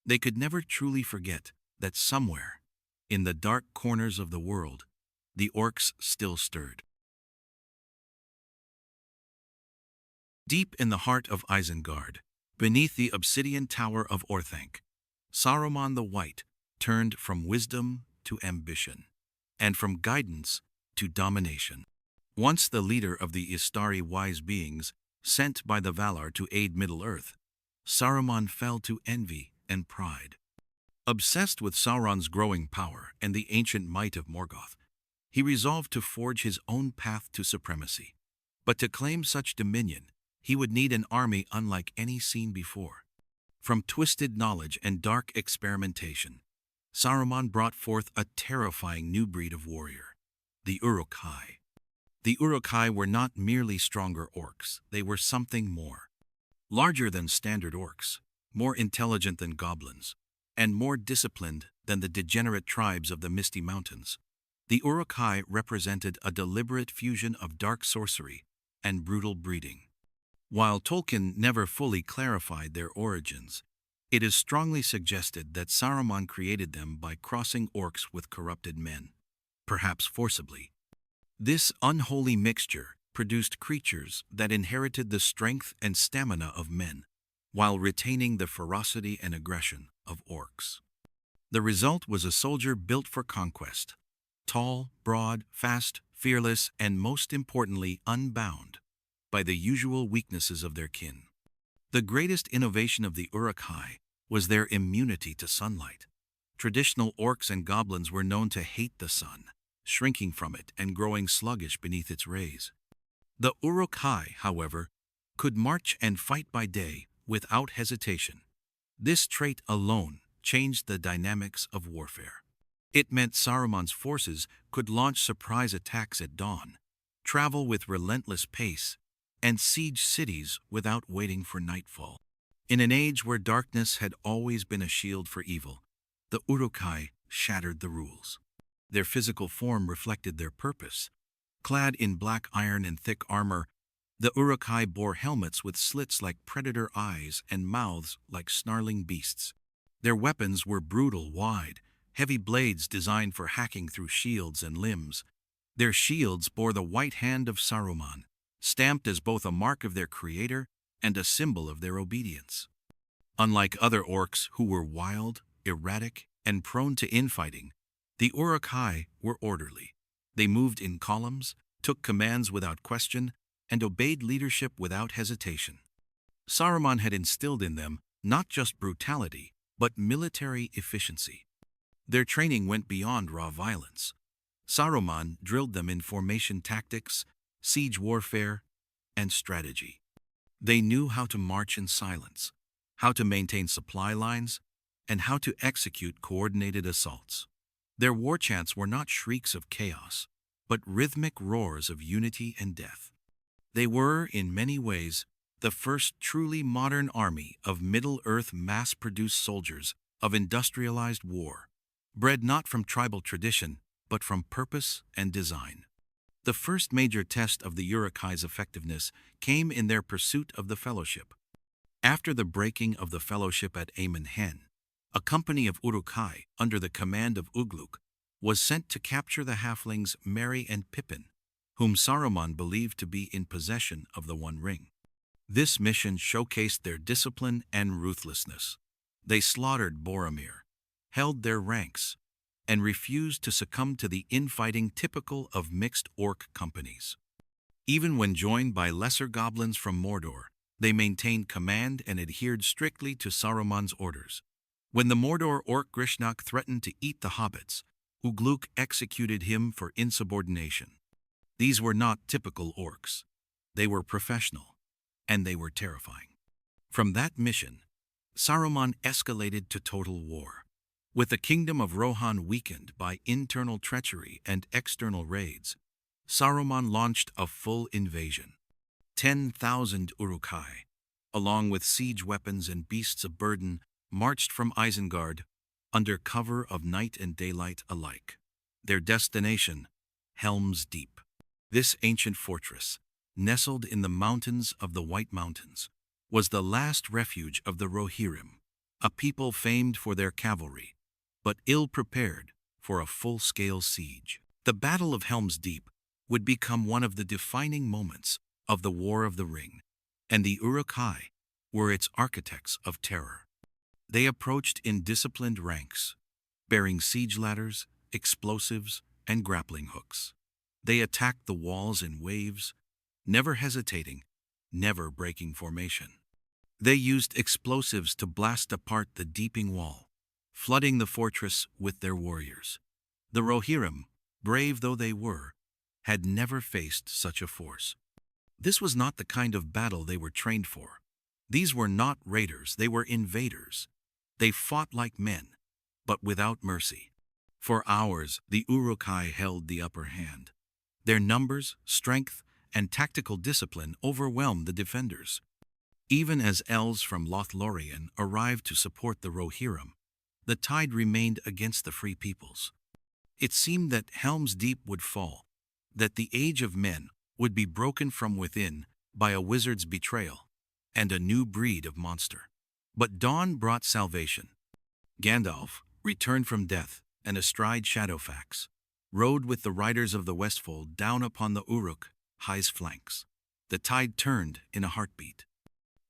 Speaker 1: they could never truly forget that somewhere, in the dark corners of the world, the Orcs still stirred. Deep in the heart of Isengard, beneath the obsidian tower of Orthanc, Saruman the White turned from wisdom to ambition, and from guidance to domination. Once the leader of the Istari wise beings, sent by the Valar to aid Middle-earth, Saruman fell to envy and pride. Obsessed with Sauron's growing power and the ancient might of Morgoth, he resolved to forge his own path to supremacy. But to claim such dominion, he would need an army unlike any seen before. From twisted knowledge and dark experimentation, Saruman brought forth a terrifying new breed of warrior, the Uruk-hai. The Uruk-hai were not merely stronger orcs, they were something more. Larger than standard orcs, more intelligent than goblins, and more disciplined than the degenerate tribes of the Misty Mountains. The Uruk-hai represented a deliberate fusion of dark sorcery and brutal breeding. While Tolkien never fully clarified their origins, it is strongly suggested that Saruman created them by crossing orcs with corrupted men, perhaps forcibly. This unholy mixture produced creatures that inherited the strength and stamina of men, while retaining the ferocity and aggression of orcs. The result was a soldier built for conquest, tall, broad, fast, fearless, and most importantly, unbound by the usual weaknesses of their kin. The greatest innovation of the Uruk-hai was their immunity to sunlight. Traditional orcs and goblins were known to hate the sun, shrinking from it and growing sluggish beneath its rays. The Uruk-hai, however, could march and fight by day without hesitation. This trait alone changed the dynamics of warfare. It meant Saruman's forces could launch surprise attacks at dawn, travel with relentless pace, and siege cities without waiting for nightfall. In an age where darkness had always been a shield for evil, the Uruk-hai shattered the rules. Their physical form reflected their purpose. Clad in black iron and thick armor, the Uruk-hai bore helmets with slits like predator eyes and mouths like snarling beasts. Their weapons were brutal, wide, heavy blades designed for hacking through shields and limbs. Their shields bore the white hand of Saruman, stamped as both a mark of their creator and a symbol of their obedience. Unlike other orcs who were wild, erratic, and prone to infighting, the Uruk-hai were orderly. They moved in columns, took commands without question, and obeyed leadership without hesitation. Saruman had instilled in them not just brutality, but military efficiency. Their training went beyond raw violence. Saruman drilled them in formation tactics, siege warfare, and strategy. They knew how to march in silence, how to maintain supply lines, and how to execute coordinated assaults. Their war chants were not shrieks of chaos, but rhythmic roars of unity and death. They were, in many ways, the first truly modern army of Middle-earth mass-produced soldiers of industrialized war, bred not from tribal tradition, but from purpose and design. The first major test of the Uruk-hai's effectiveness came in their pursuit of the Fellowship. After the breaking of the Fellowship at Amen Hen, a company of Uruk-hai, under the command of Ugluk, was sent to capture the halflings Merry and Pippin, whom Saruman believed to be in possession of the One Ring. This mission showcased their discipline and ruthlessness. They slaughtered Boromir, held their ranks, and refused to succumb to the infighting typical of mixed orc companies. Even when joined by lesser goblins from Mordor, they maintained command and adhered strictly to Saruman's orders. When the Mordor orc Grishnach threatened to eat the hobbits, Ugluk executed him for insubordination. These were not typical orcs. They were professional, and they were terrifying. From that mission, Saruman escalated to total war. With the kingdom of Rohan weakened by internal treachery and external raids, Saruman launched a full invasion. 10,000 Uruk-hai, along with siege weapons and beasts of burden, marched from Isengard under cover of night and daylight alike. Their destination, Helm's Deep. This ancient fortress, nestled in the mountains of the White Mountains, was the last refuge of the Rohirrim, a people famed for their cavalry, but ill-prepared for a full-scale siege. The Battle of Helm's Deep would become one of the defining moments of the War of the Ring, and the Uruk-hai were its architects of terror. They approached in disciplined ranks, bearing siege ladders, explosives, and grappling hooks. They attacked the walls in waves, never hesitating, never breaking formation. They used explosives to blast apart the deeping wall, flooding the fortress with their warriors. The Rohirrim, brave though they were, had never faced such a force. This was not the kind of battle they were trained for. These were not raiders, they were invaders. They fought like men, but without mercy. For hours, the Uruk-hai held the upper hand. Their numbers, strength, and tactical discipline overwhelmed the defenders. Even as elves from Lothlorien arrived to support the Rohirrim, the tide remained against the free peoples. It seemed that Helm's Deep would fall, that the age of men would be broken from within by a wizard's betrayal and a new breed of monster. But dawn brought salvation. Gandalf, returned from death and astride Shadowfax, rode with the riders of the Westfold down upon the Uruk-hai's flanks. The tide turned in a heartbeat.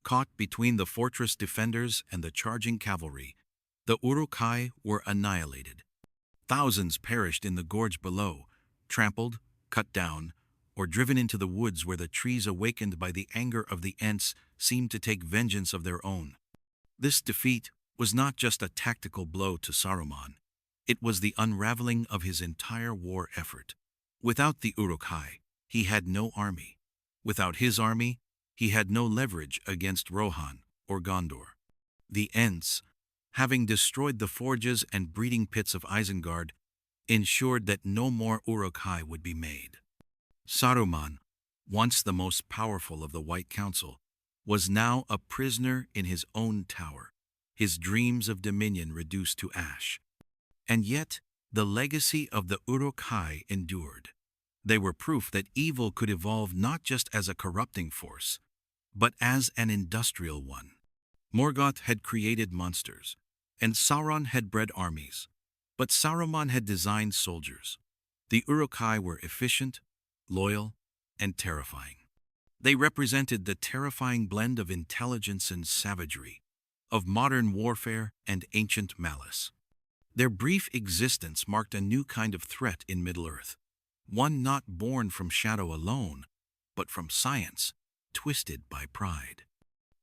Speaker 1: Caught between the fortress defenders and the charging cavalry, the Uruk-hai were annihilated. Thousands perished in the gorge below, trampled, cut down, or driven into the woods where the trees awakened by the anger of the Ents seemed to take vengeance of their own. This defeat was not just a tactical blow to Saruman. It was the unraveling of his entire war effort. Without the Uruk-hai, he had no army. Without his army, he had no leverage against Rohan or Gondor. The Ents, having destroyed the forges and breeding pits of Isengard, ensured that no more Uruk-hai would be made. Saruman, once the most powerful of the White Council, was now a prisoner in his own tower, his dreams of dominion reduced to ash. And yet, the legacy of the Uruk-hai endured. They were proof that evil could evolve not just as a corrupting force, but as an industrial one. Morgoth had created monsters, and Sauron had bred armies, but Saruman had designed soldiers. The Uruk-hai were efficient, loyal, and terrifying. They represented the terrifying blend of intelligence and savagery, of modern warfare and ancient malice. Their brief existence marked a new kind of threat in Middle-earth, one not born from shadow alone, but from science, twisted by pride.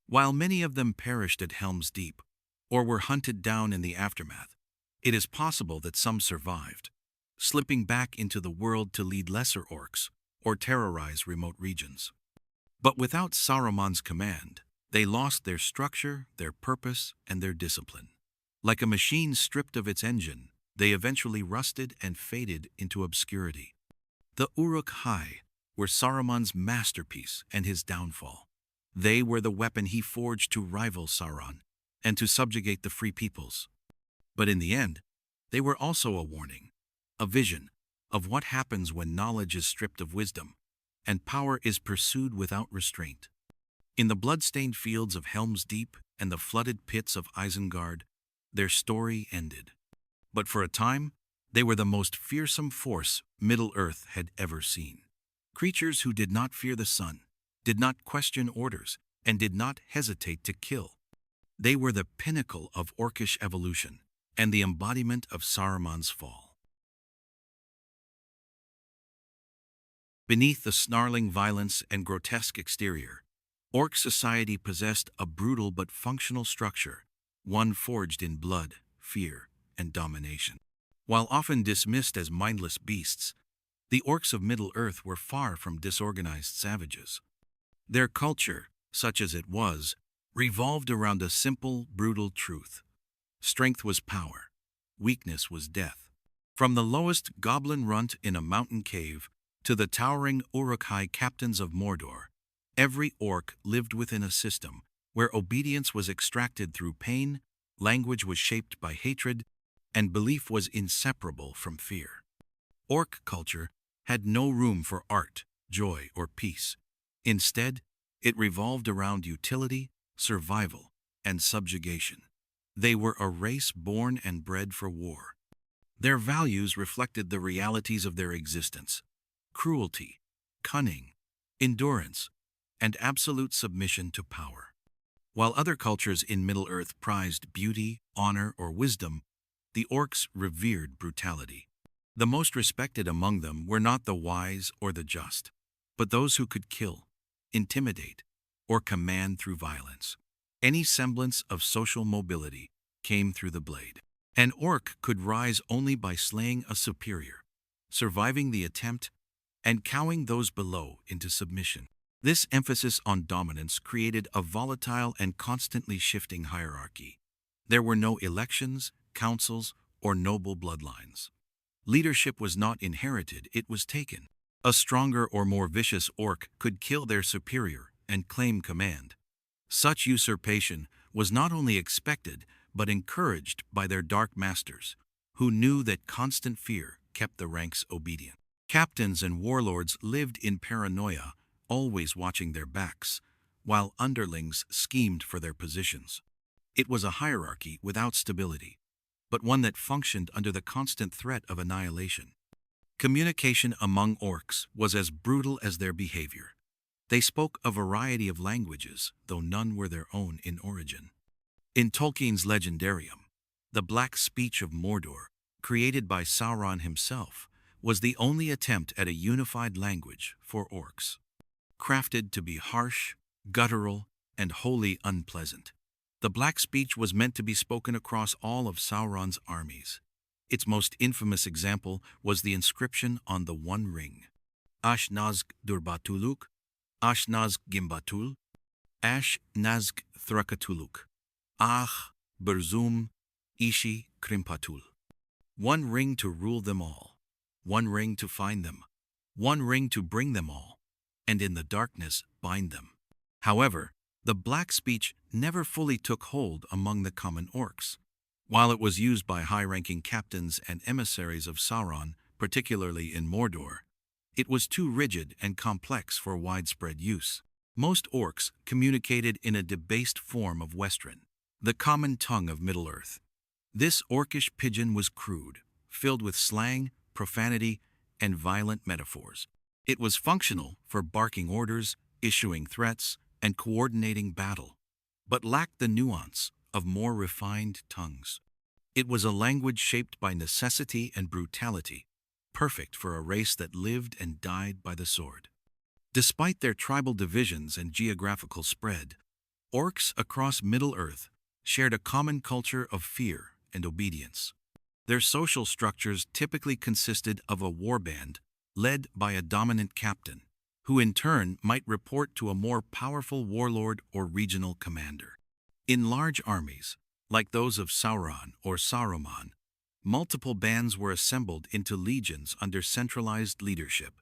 Speaker 1: While many of them perished at Helm's Deep, or were hunted down in the aftermath, it is possible that some survived, slipping back into the world to lead lesser orcs or terrorize remote regions. But without Saruman's command, they lost their structure, their purpose, and their discipline. Like a machine stripped of its engine, they eventually rusted and faded into obscurity. The Uruk-hai were Saruman's masterpiece and his downfall. They were the weapon he forged to rival Sauron and to subjugate the free peoples. But in the end, they were also a warning, a vision of what happens when knowledge is stripped of wisdom and power is pursued without restraint. In the blood-stained fields of Helm's Deep and the flooded pits of Isengard, their story ended. But for a time, they were the most fearsome force Middle-earth had ever seen. Creatures who did not fear the sun, did not question orders, and did not hesitate to kill. They were the pinnacle of Orcish evolution and the embodiment of Saruman's fall. Beneath the snarling violence and grotesque exterior, Orc society possessed a brutal but functional structure, one forged in blood, fear, and domination. While often dismissed as mindless beasts, the Orcs of Middle-earth were far from disorganized savages. Their culture, such as it was, revolved around a simple, brutal truth. Strength was power, weakness was death. From the lowest goblin runt in a mountain cave to the towering Uruk-hai captains of Mordor, every orc lived within a system where obedience was extracted through pain, language was shaped by hatred, and belief was inseparable from fear. Orc culture had no room for art, joy, or peace. Instead, it revolved around utility, survival, and subjugation. They were a race born and bred for war. Their values reflected the realities of their existence: cruelty, cunning, endurance, and absolute submission to power. While other cultures in Middle-earth prized beauty, honor, or wisdom, the Orcs revered brutality. The most respected among them were not the wise or the just, but those who could kill, intimidate, or command through violence. Any semblance of social mobility came through the blade. An orc could rise only by slaying a superior, surviving the attempt, and cowing those below into submission. This emphasis on dominance created a volatile and constantly shifting hierarchy. There were no elections, councils, or noble bloodlines. Leadership was not inherited, it was taken. A stronger or more vicious orc could kill their superior and claim command. Such usurpation was not only expected, but encouraged by their dark masters, who knew that constant fear kept the ranks obedient. Captains and warlords lived in paranoia, always watching their backs, while underlings schemed for their positions. It was a hierarchy without stability, but one that functioned under the constant threat of annihilation. Communication among orcs was as brutal as their behavior. They spoke a variety of languages, though none were their own in origin. In Tolkien's Legendarium, the Black Speech of Mordor, created by Sauron himself, was the only attempt at a unified language for orcs. Crafted to be harsh, guttural, and wholly unpleasant, the Black Speech was meant to be spoken across all of Sauron's armies. Its most infamous example was the inscription on the One Ring: Ash Nazg Durbatuluk, Ash Nazg Gimbatul, Ash Nazg Thrakatuluk, Ach Berzum Ishi Krimpatul. One ring to rule them all, one ring to find them, one ring to bring them all, and in the darkness bind them. However, the black speech never fully took hold among the common orcs. While it was used by high-ranking captains and emissaries of Sauron, particularly in Mordor, it was too rigid and complex for widespread use. Most orcs communicated in a debased form of Westren, the common tongue of Middle-earth. This orcish pidgin was crude, filled with slang, profanity, and violent metaphors. It was functional for barking orders, issuing threats, and coordinating battle, but lacked the nuance of more refined tongues. It was a language shaped by necessity and brutality, perfect for a race that lived and died by the sword. Despite their tribal divisions and geographical spread, orcs across Middle-earth shared a common culture of fear and obedience. Their social structures typically consisted of a warband led by a dominant captain, who in turn might report to a more powerful warlord or regional commander. In large armies, like those of Sauron or Saruman, multiple bands were assembled into legions under centralized leadership.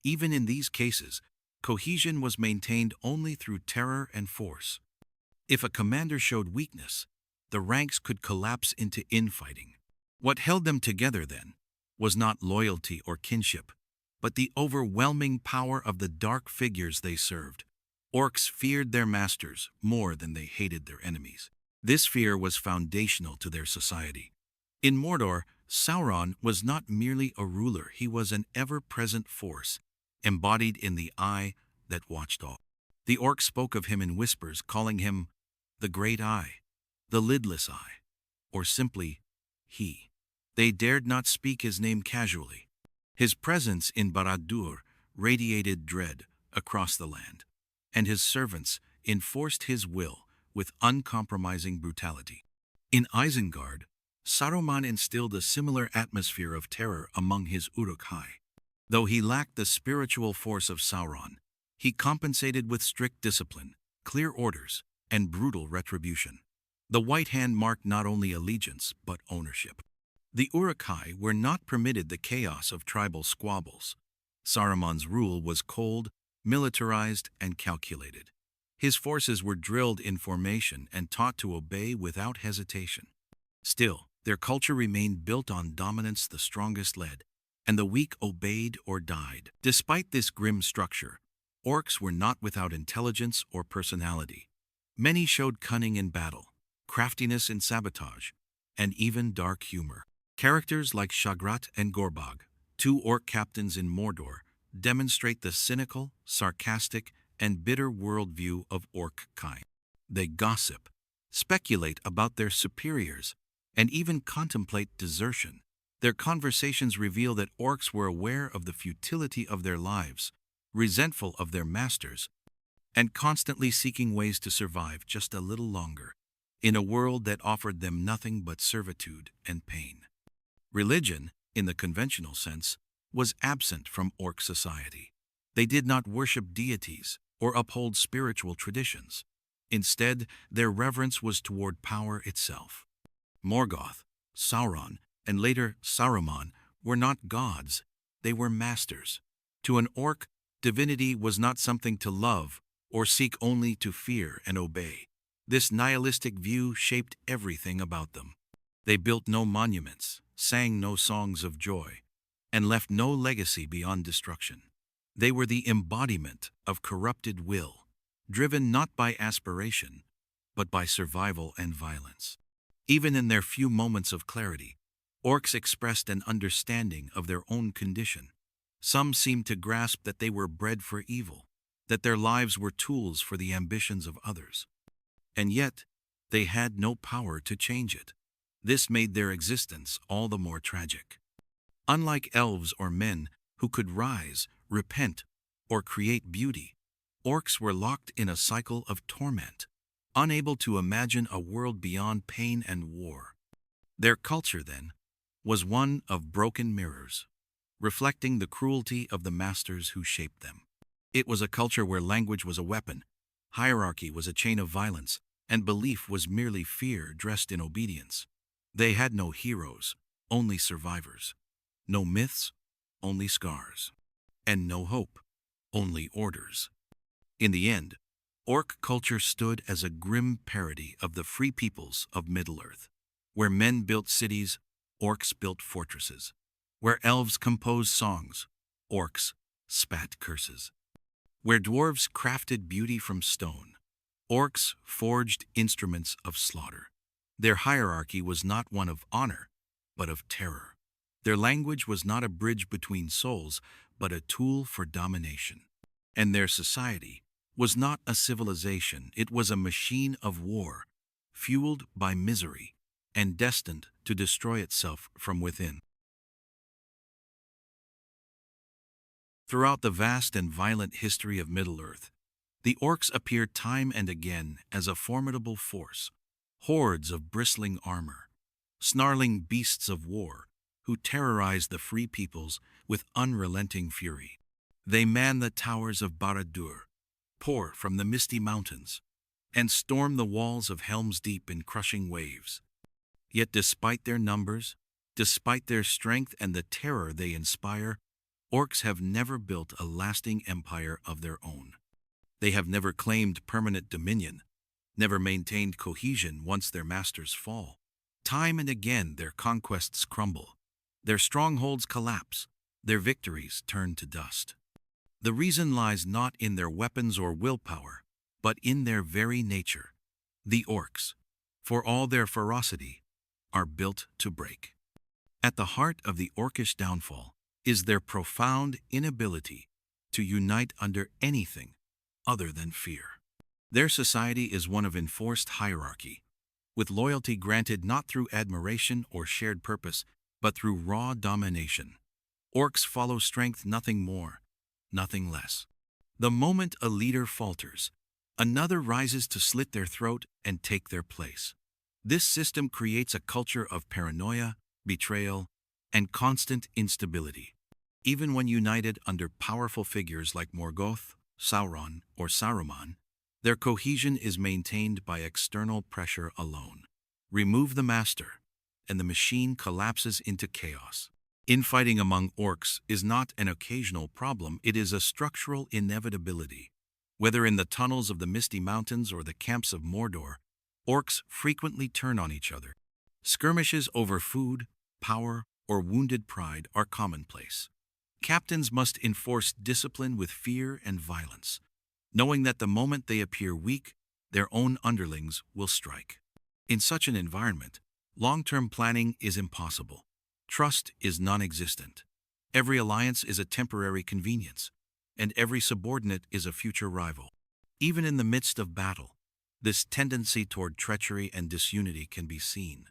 Speaker 1: Even in these cases, cohesion was maintained only through terror and force. If a commander showed weakness, the ranks could collapse into infighting. What held them together then was not loyalty or kinship, but the overwhelming power of the dark figures they served. Orcs feared their masters more than they hated their enemies. This fear was foundational to their society. In Mordor, Sauron was not merely a ruler, he was an ever-present force, embodied in the eye that watched all. The orcs spoke of him in whispers, calling him the Great Eye, the Lidless Eye, or simply he. They dared not speak his name casually. His presence in Barad-dûr radiated dread across the land, and his servants enforced his will with uncompromising brutality. In Isengard, Saruman instilled a similar atmosphere of terror among his Uruk-hai. Though he lacked the spiritual force of Sauron, he compensated with strict discipline, clear orders, and brutal retribution. The White Hand marked not only allegiance, but ownership. The Uruk-hai were not permitted the chaos of tribal squabbles. Saruman's rule was cold, militarized, and calculated. His forces were drilled in formation and taught to obey without hesitation. Still, their culture remained built on dominance. The strongest led, and the weak obeyed or died. Despite this grim structure, orcs were not without intelligence or personality. Many showed cunning in battle, craftiness in sabotage, and even dark humor. Characters like Shagrat and Gorbag, two orc captains in Mordor, demonstrate the cynical, sarcastic, and bitter worldview of orc kind. They gossip, speculate about their superiors, and even contemplate desertion. Their conversations reveal that orcs were aware of the futility of their lives, resentful of their masters, and constantly seeking ways to survive just a little longer, in a world that offered them nothing but servitude and pain. Religion, in the conventional sense, was absent from orc society. They did not worship deities or uphold spiritual traditions. Instead, their reverence was toward power itself. Morgoth, Sauron, and later Saruman were not gods, they were masters. To an orc, divinity was not something to love or seek, only to fear and obey. This nihilistic view shaped everything about them. They built no monuments, sang no songs of joy, and left no legacy beyond destruction. They were the embodiment of corrupted will, driven not by aspiration, but by survival and violence. Even in their few moments of clarity, orcs expressed an understanding of their own condition. Some seemed to grasp that they were bred for evil, that their lives were tools for the ambitions of others. And yet, they had no power to change it. This made their existence all the more tragic. Unlike elves or men who could rise, repent, or create beauty, orcs were locked in a cycle of torment, unable to imagine a world beyond pain and war. Their culture, then, was one of broken mirrors, reflecting the cruelty of the masters who shaped them. It was a culture where language was a weapon, hierarchy was a chain of violence, and belief was merely fear dressed in obedience. They had no heroes, only survivors. No myths, only scars. And no hope, only orders. In the end, Orc culture stood as a grim parody of the free peoples of Middle-earth. Where men built cities, Orcs built fortresses. Where elves composed songs, Orcs spat curses. Where dwarves crafted beauty from stone, Orcs forged instruments of slaughter. Their hierarchy was not one of honor, but of terror. Their language was not a bridge between souls, but a tool for domination. And their society was not a civilization, it was a machine of war, fueled by misery and destined to destroy itself from within. Throughout the vast and violent history of Middle-earth, the Orcs appeared time and again as a formidable force, hordes of bristling armor, snarling beasts of war, who terrorized the free peoples with unrelenting fury. They man the towers of Barad-dûr, pour from the misty mountains, and storm the walls of Helm's Deep in crushing waves. Yet despite their numbers, despite their strength and the terror they inspire, Orcs have never built a lasting empire of their own. They have never claimed permanent dominion, never maintained cohesion once their masters fall. Time and again their conquests crumble, their strongholds collapse, their victories turn to dust. The reason lies not in their weapons or willpower, but in their very nature. The Orcs, for all their ferocity, are built to break. At the heart of the Orcish downfall is their profound inability to unite under anything other than fear. Their society is one of enforced hierarchy, with loyalty granted not through admiration or shared purpose, but through raw domination. Orcs follow strength, nothing more, nothing less. The moment a leader falters, another rises to slit their throat and take their place. This system creates a culture of paranoia, betrayal, and constant instability. Even when united under powerful figures like Morgoth, Sauron, or Saruman, their cohesion is maintained by external pressure alone. Remove the master, and the machine collapses into chaos. Infighting among Orcs is not an occasional problem, it is a structural inevitability. Whether in the tunnels of the Misty Mountains or the camps of Mordor, Orcs frequently turn on each other. Skirmishes over food, power, or wounded pride are commonplace. Captains must enforce discipline with fear and violence, knowing that the moment they appear weak, their own underlings will strike. In such an environment, long-term planning is impossible. Trust is non-existent. Every alliance is a temporary convenience, and every subordinate is a future rival. Even in the midst of battle, this tendency toward treachery and disunity can be seen.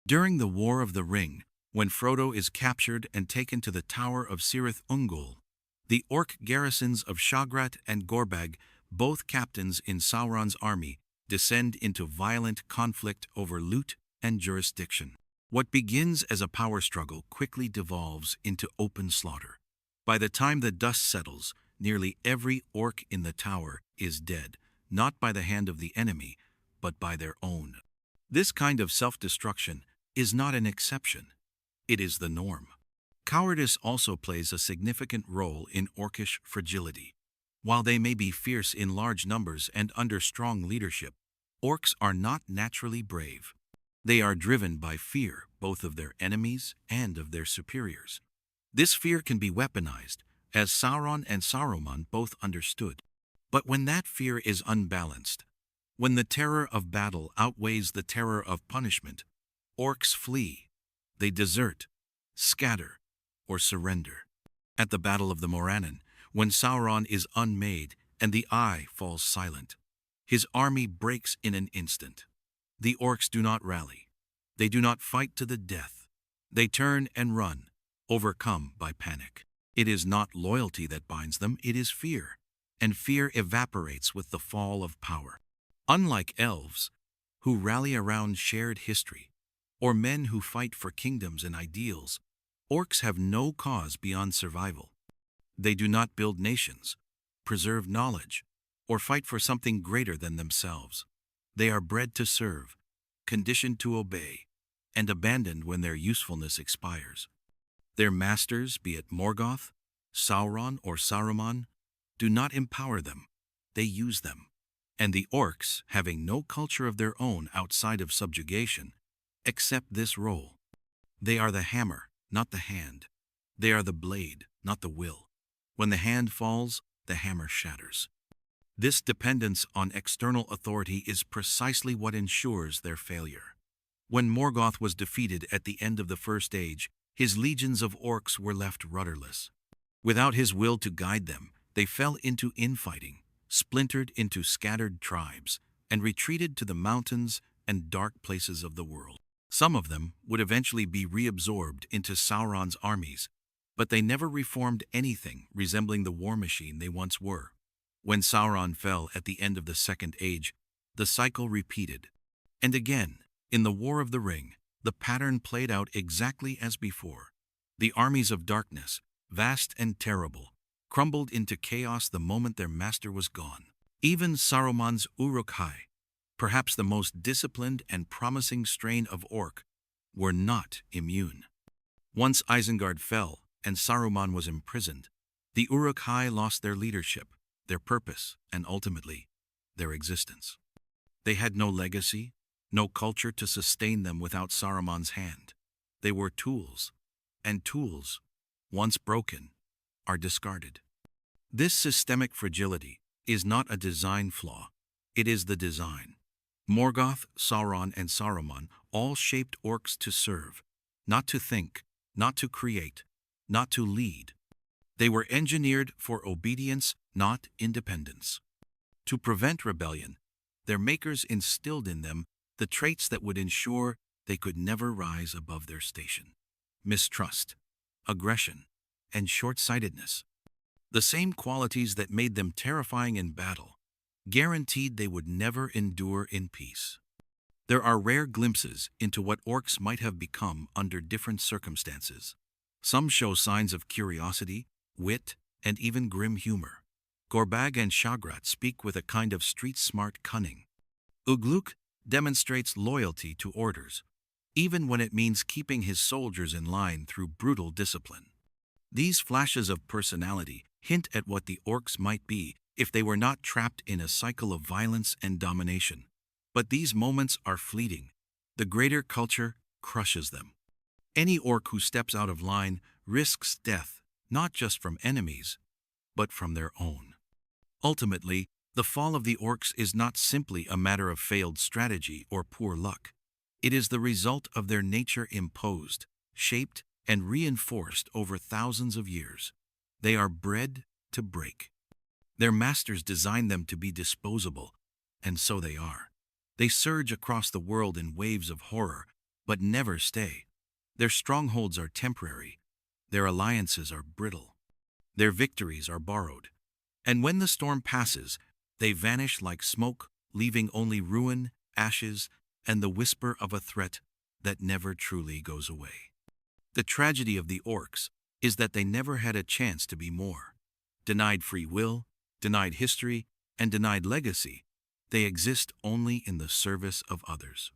Speaker 1: During the War of the Ring, when Frodo is captured and taken to the Tower of Cirith Ungol, the Orc garrisons of Shagrat and Gorbag, both captains in Sauron's army, descend into violent conflict over loot and jurisdiction. What begins as a power struggle quickly devolves into open slaughter. By the time the dust settles, nearly every Orc in the tower is dead, not by the hand of the enemy, but by their own. This kind of self-destruction is not an exception. It is the norm. Cowardice also plays a significant role in Orcish fragility. While they may be fierce in large numbers and under strong leadership, Orcs are not naturally brave. They are driven by fear, both of their enemies and of their superiors. This fear can be weaponized, as Sauron and Saruman both understood. But when that fear is unbalanced, when the terror of battle outweighs the terror of punishment, Orcs flee. They desert, scatter, or surrender. At the Battle of the Morannon, when Sauron is unmade and the Eye falls silent, his army breaks in an instant. The Orcs do not rally. They do not fight to the death. They turn and run, overcome by panic. It is not loyalty that binds them, it is fear. And fear evaporates with the fall of power. Unlike elves, who rally around shared history, or men who fight for kingdoms and ideals, Orcs have no cause beyond survival. They do not build nations, preserve knowledge, or fight for something greater than themselves. They are bred to serve, conditioned to obey, and abandoned when their usefulness expires. Their masters, be it Morgoth, Sauron, or Saruman, do not empower them, they use them. And the Orcs, having no culture of their own outside of subjugation, accept this role. They are the hammer, not the hand. They are the blade, not the will. When the hand falls, the hammer shatters. This dependence on external authority is precisely what ensures their failure. When Morgoth was defeated at the end of the First Age, his legions of Orcs were left rudderless. Without his will to guide them, they fell into infighting, splintered into scattered tribes, and retreated to the mountains and dark places of the world. Some of them would eventually be reabsorbed into Sauron's armies, but they never reformed anything resembling the war machine they once were. When Sauron fell at the end of the Second Age, the cycle repeated. And again, in the War of the Ring, the pattern played out exactly as before. The armies of darkness, vast and terrible, crumbled into chaos the moment their master was gone. Even Saruman's Uruk-hai, perhaps the most disciplined and promising strain of Orc, were not immune. Once Isengard fell and Saruman was imprisoned, the Uruk-hai lost their leadership, their purpose, and ultimately, their existence. They had no legacy, no culture to sustain them without Saruman's hand. They were tools, and tools, once broken, are discarded. This systemic fragility is not a design flaw, it is the design. Morgoth, Sauron, and Saruman all shaped Orcs to serve, not to think, not to create, not to lead. They were engineered for obedience, not independence. To prevent rebellion, their makers instilled in them the traits that would ensure they could never rise above their station: mistrust, aggression, and short-sightedness. The same qualities that made them terrifying in battle guaranteed they would never endure in peace. There are rare glimpses into what Orcs might have become under different circumstances. Some show signs of curiosity, wit, and even grim humor. Gorbag and Shagrat speak with a kind of street-smart cunning. Ugluk demonstrates loyalty to orders, even when it means keeping his soldiers in line through brutal discipline. These flashes of personality hint at what the Orcs might be if they were not trapped in a cycle of violence and domination. But these moments are fleeting. The greater culture crushes them. Any Orc who steps out of line risks death, not just from enemies, but from their own. Ultimately, the fall of the Orcs is not simply a matter of failed strategy or poor luck. It is the result of their nature imposed, shaped, and reinforced over thousands of years. They are bred to break. Their masters designed them to be disposable, and so they are. They surge across the world in waves of horror, but never stay. Their strongholds are temporary. Their alliances are brittle. Their victories are borrowed. And when the storm passes, they vanish like smoke, leaving only ruin, ashes, and the whisper of a threat that never truly goes away. The tragedy of the Orcs is that they never had a chance to be more. Denied free will, denied history, and denied legacy, they exist only in the service of others.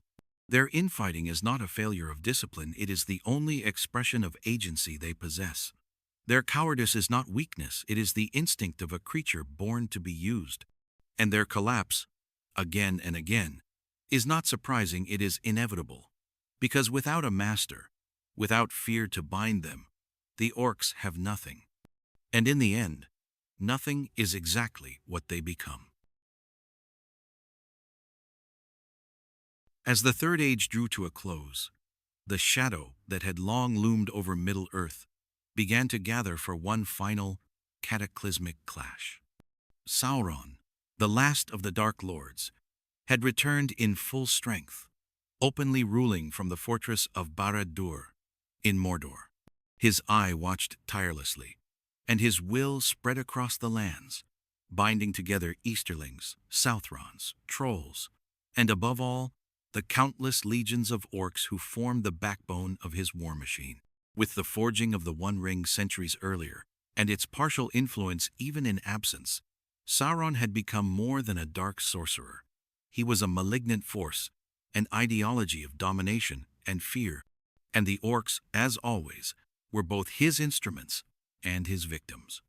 Speaker 1: Their infighting is not a failure of discipline, it is the only expression of agency they possess. Their cowardice is not weakness, it is the instinct of a creature born to be used. And their collapse, again and again, is not surprising, it is inevitable. Because without a master, without fear to bind them, the Orcs have nothing. And in the end, nothing is exactly what they become. As the Third Age drew to a close, the shadow that had long loomed over Middle-earth began to gather for one final, cataclysmic clash. Sauron, the last of the Dark Lords, had returned in full strength, openly ruling from the fortress of Barad-dûr in Mordor. His eye watched tirelessly, and his will spread across the lands, binding together Easterlings, Southrons, Trolls, and above all, the countless legions of Orcs who formed the backbone of his war machine. With the forging of the One Ring centuries earlier, and its partial influence even in absence, Sauron had become more than a dark sorcerer. He was a malignant force, an ideology of domination and fear, and the orcs, as always, were both his instruments and his victims.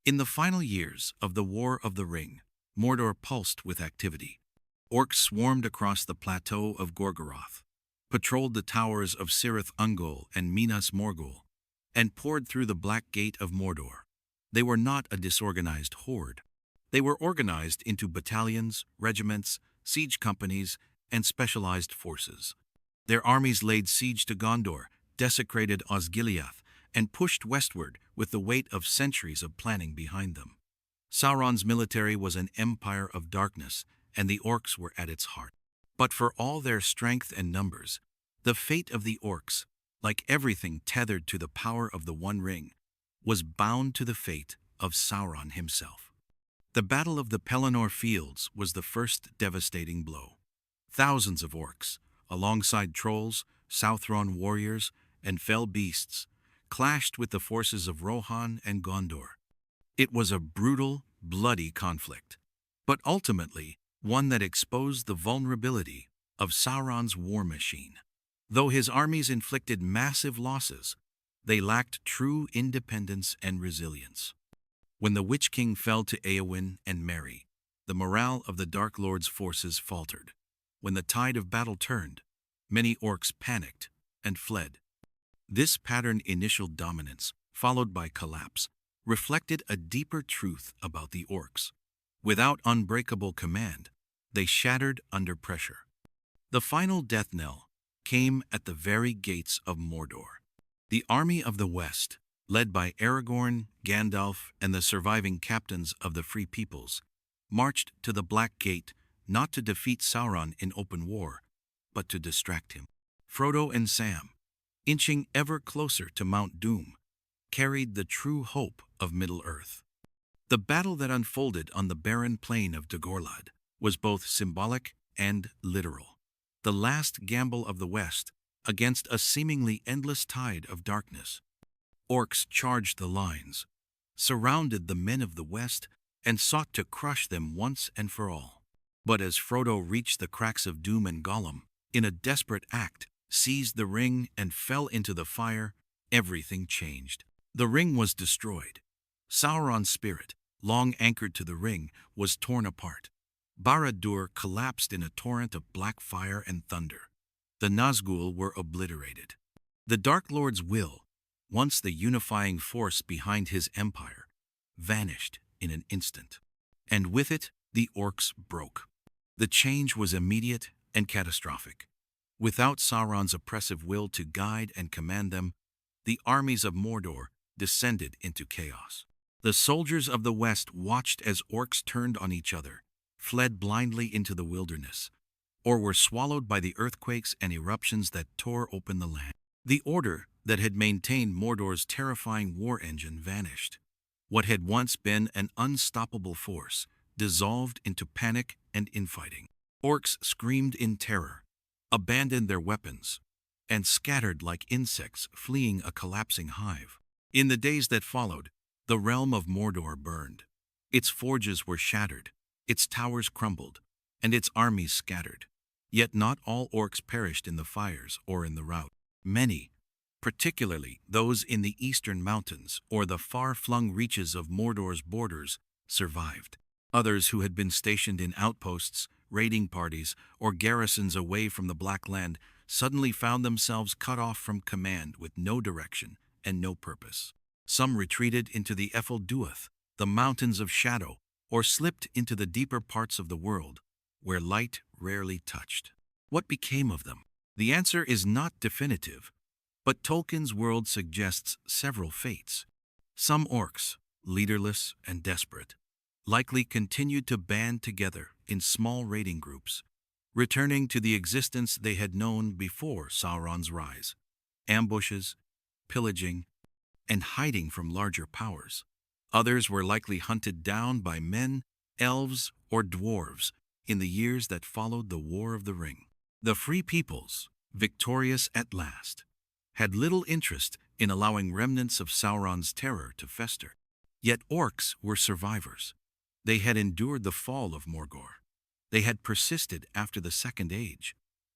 Speaker 1: In the final years of the War of the Ring, Mordor pulsed with activity. Orcs swarmed across the plateau of Gorgoroth, patrolled the towers of Cirith Ungol and Minas Morgul, and poured through the Black Gate of Mordor. They were not a disorganized horde. They were organized into battalions, regiments, siege companies, and specialized forces. Their armies laid siege to Gondor, desecrated Osgiliath, and pushed westward with the weight of centuries of planning behind them. Sauron's military was an empire of darkness, and the orcs were at its heart. But for all their strength and numbers, the fate of the orcs, like everything tethered to the power of the One Ring, was bound to the fate of Sauron himself. The Battle of the Pelennor Fields was the first devastating blow. Thousands of orcs, alongside trolls, Southron warriors, and fell beasts, clashed with the forces of Rohan and Gondor. It was a brutal, bloody conflict, but ultimately one that exposed the vulnerability of Sauron's war machine. Though his armies inflicted massive losses, they lacked true independence and resilience. When the Witch King fell to Éowyn and Merry, the morale of the Dark Lord's forces faltered. When the tide of battle turned, many orcs panicked and fled. This patterned initial dominance, followed by collapse, reflected a deeper truth about the orcs. Without unbreakable command, they shattered under pressure. The final death knell came at the very gates of Mordor. The army of the West, led by Aragorn, Gandalf, and the surviving captains of the Free Peoples, marched to the Black Gate not to defeat Sauron in open war, but to distract him. Frodo and Sam, inching ever closer to Mount Doom, carried the true hope of Middle-earth. The battle that unfolded on the barren plain of Dagorlad was both symbolic and literal. The last gamble of the West against a seemingly endless tide of darkness. Orcs charged the lines, surrounded the men of the West, and sought to crush them once and for all. But as Frodo reached the cracks of Doom and Gollum, in a desperate act, seized the ring and fell into the fire, everything changed. The ring was destroyed. Sauron's spirit, long anchored to the ring, was torn apart. Barad-dûr collapsed in a torrent of black fire and thunder. The Nazgûl were obliterated. The Dark Lord's will, once the unifying force behind his empire, vanished in an instant. And with it, the orcs broke. The change was immediate and catastrophic. Without Sauron's oppressive will to guide and command them, the armies of Mordor descended into chaos. The soldiers of the West watched as orcs turned on each other, fled blindly into the wilderness, or were swallowed by the earthquakes and eruptions that tore open the land. The order that had maintained Mordor's terrifying war engine vanished. What had once been an unstoppable force dissolved into panic and infighting. Orcs screamed in terror, abandoned their weapons, and scattered like insects fleeing a collapsing hive. In the days that followed, the realm of Mordor burned. Its forges were shattered, its towers crumbled, and its armies scattered. Yet not all orcs perished in the fires or in the rout. Many, particularly those in the eastern mountains or the far-flung reaches of Mordor's borders, survived. Others who had been stationed in outposts, raiding parties, or garrisons away from the Black Land suddenly found themselves cut off from command with no direction and no purpose. Some retreated into the Ephel-Duath, the mountains of shadow, or slipped into the deeper parts of the world, where light rarely touched. What became of them? The answer is not definitive, but Tolkien's world suggests several fates. Some orcs, leaderless and desperate, likely continued to band together in small raiding groups, returning to the existence they had known before Sauron's rise: ambushes, pillaging, and hiding from larger powers. Others were likely hunted down by men, elves, or dwarves in the years that followed the War of the Ring. The Free Peoples, victorious at last, had little interest in allowing remnants of Sauron's terror to fester. Yet orcs were survivors. They had endured the fall of Morgor. They had persisted after the Second Age.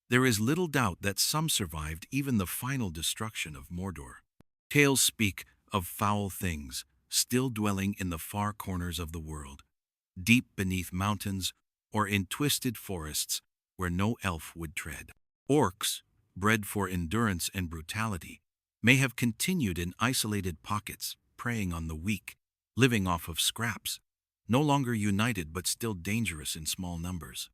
Speaker 1: There is little doubt that some survived even the final destruction of Mordor. Tales speak of foul things still dwelling in the far corners of the world, deep beneath mountains or in twisted forests where no elf would tread. Orcs, bred for endurance and brutality, may have continued in isolated pockets, preying on the weak, living off of scraps, no longer united but still dangerous in small numbers.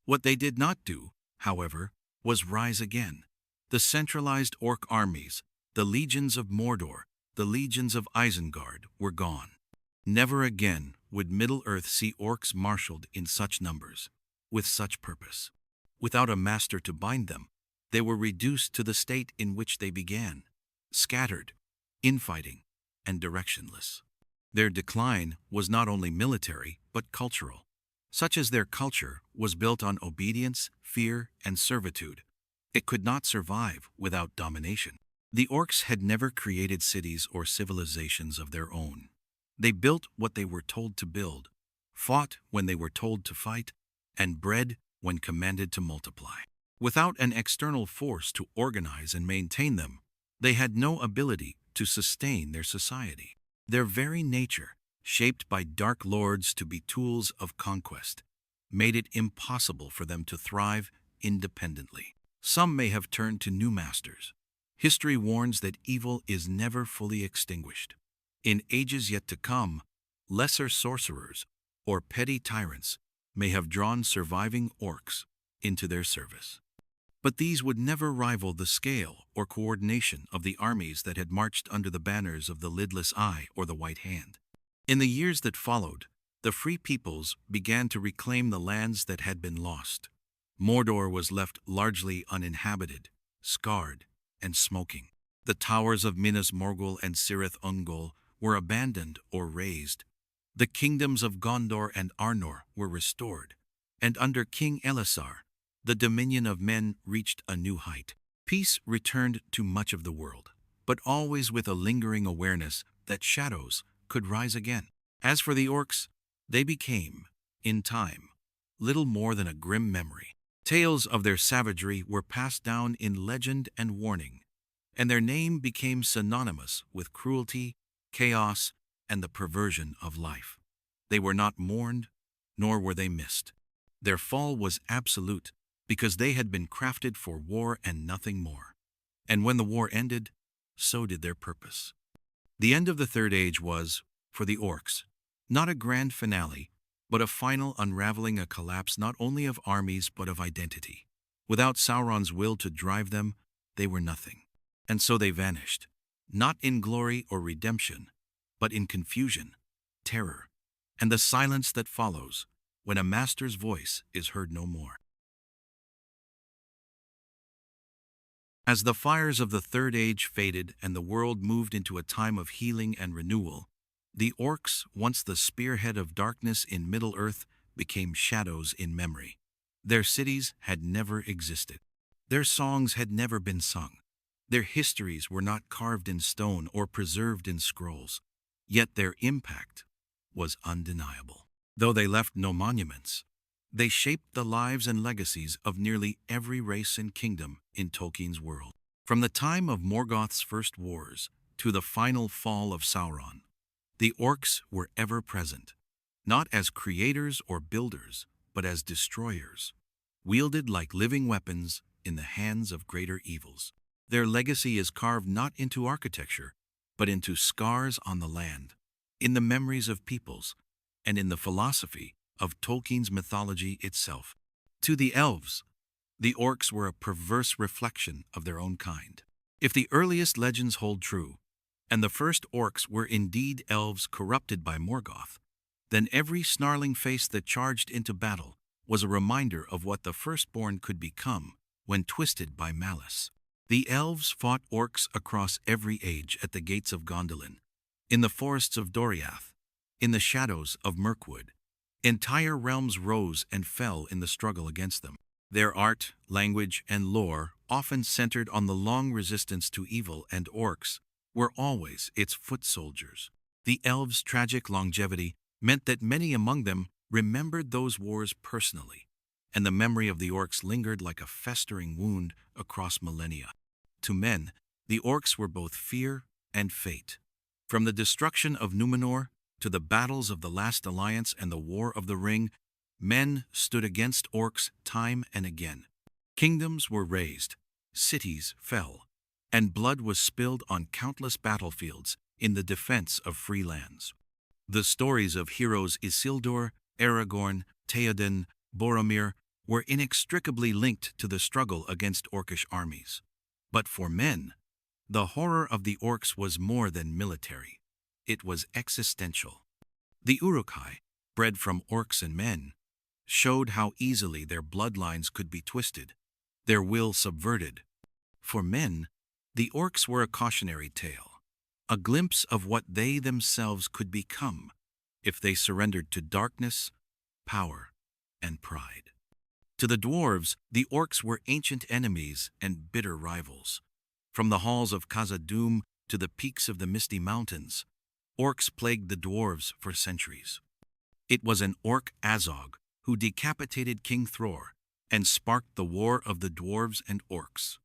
Speaker 1: What they did not do, however, was rise again. The centralized orc armies, the legions of Mordor, the legions of Isengard, were gone. Never again would Middle-earth see orcs marshaled in such numbers, with such purpose. Without a master to bind them, they were reduced to the state in which they began, scattered, infighting, and directionless. Their decline was not only military, but cultural, such as their culture was built on obedience, fear, and servitude. It could not survive without domination. The orcs had never created cities or civilizations of their own. They built what they were told to build, fought when they were told to fight, and bred when commanded to multiply. Without an external force to organize and maintain them, they had no ability to sustain their society. Their very nature, shaped by dark lords to be tools of conquest, made it impossible for them to thrive independently. Some may have turned to new masters. History warns that evil is never fully extinguished. In ages yet to come, lesser sorcerers or petty tyrants may have drawn surviving orcs into their service. But these would never rival the scale or coordination of the armies that had marched under the banners of the Lidless Eye or the White Hand. In the years that followed, the free peoples began to reclaim the lands that had been lost. Mordor was left largely uninhabited, scarred, and smoking. The towers of Minas Morgul and Cirith Ungol were abandoned or razed. The kingdoms of Gondor and Arnor were restored, and under King Elisar, the dominion of men reached a new height. Peace returned to much of the world, but always with a lingering awareness that shadows could rise again. As for the orcs, they became, in time, little more than a grim memory. Tales of their savagery were passed down in legend and warning, and their name became synonymous with cruelty, chaos, and the perversion of life. They were not mourned, nor were they missed. Their fall was absolute, because they had been crafted for war and nothing more. And when the war ended, so did their purpose. The end of the Third Age was, for the orcs, not a grand finale, but a final unraveling, a collapse not only of armies but of identity. Without Sauron's will to drive them, they were nothing. And so they vanished, not in glory or redemption, but in confusion, terror, and the silence that follows when a master's voice is heard no more. As the fires of the Third Age faded and the world moved into a time of healing and renewal, the orcs, once the spearhead of darkness in Middle-earth, became shadows in memory. Their cities had never existed. Their songs had never been sung. Their histories were not carved in stone or preserved in scrolls. Yet their impact was undeniable. Though they left no monuments, they shaped the lives and legacies of nearly every race and kingdom in Tolkien's world. From the time of Morgoth's first wars to the final fall of Sauron, the orcs were ever present, not as creators or builders, but as destroyers, wielded like living weapons in the hands of greater evils. Their legacy is carved not into architecture, but into scars on the land, in the memories of peoples, and in the philosophy of Tolkien's mythology itself. To the elves, the orcs were a perverse reflection of their own kind. If the earliest legends hold true, and the first orcs were indeed elves corrupted by Morgoth, then every snarling face that charged into battle was a reminder of what the firstborn could become when twisted by malice. The elves fought orcs across every age at the gates of Gondolin, in the forests of Doriath, in the shadows of Mirkwood. Entire realms rose and fell in the struggle against them. Their art, language, and lore, often centered on the long resistance to evil and orcs, were always its foot soldiers. The elves' tragic longevity meant that many among them remembered those wars personally, and the memory of the orcs lingered like a festering wound across millennia. To men, the orcs were both fear and fate. From the destruction of Numenor to the battles of the Last Alliance and the War of the Ring, men stood against orcs time and again. Kingdoms were razed, cities fell, and blood was spilled on countless battlefields in the defense of free lands. The stories of heroes Isildur, Aragorn, Théoden, Boromir were inextricably linked to the struggle against orcish armies. But for men, the horror of the orcs was more than military. It was existential. The Uruk-hai, bred from orcs and men, showed how easily their bloodlines could be twisted, their will subverted. For men, the orcs were a cautionary tale, a glimpse of what they themselves could become if they surrendered to darkness, power, and pride. To the dwarves, the orcs were ancient enemies and bitter rivals. From the halls of Khazad-dûm to the peaks of the Misty Mountains, orcs plagued the dwarves for centuries. It was an orc Azog who decapitated King Thror and sparked the war of the dwarves and orcs.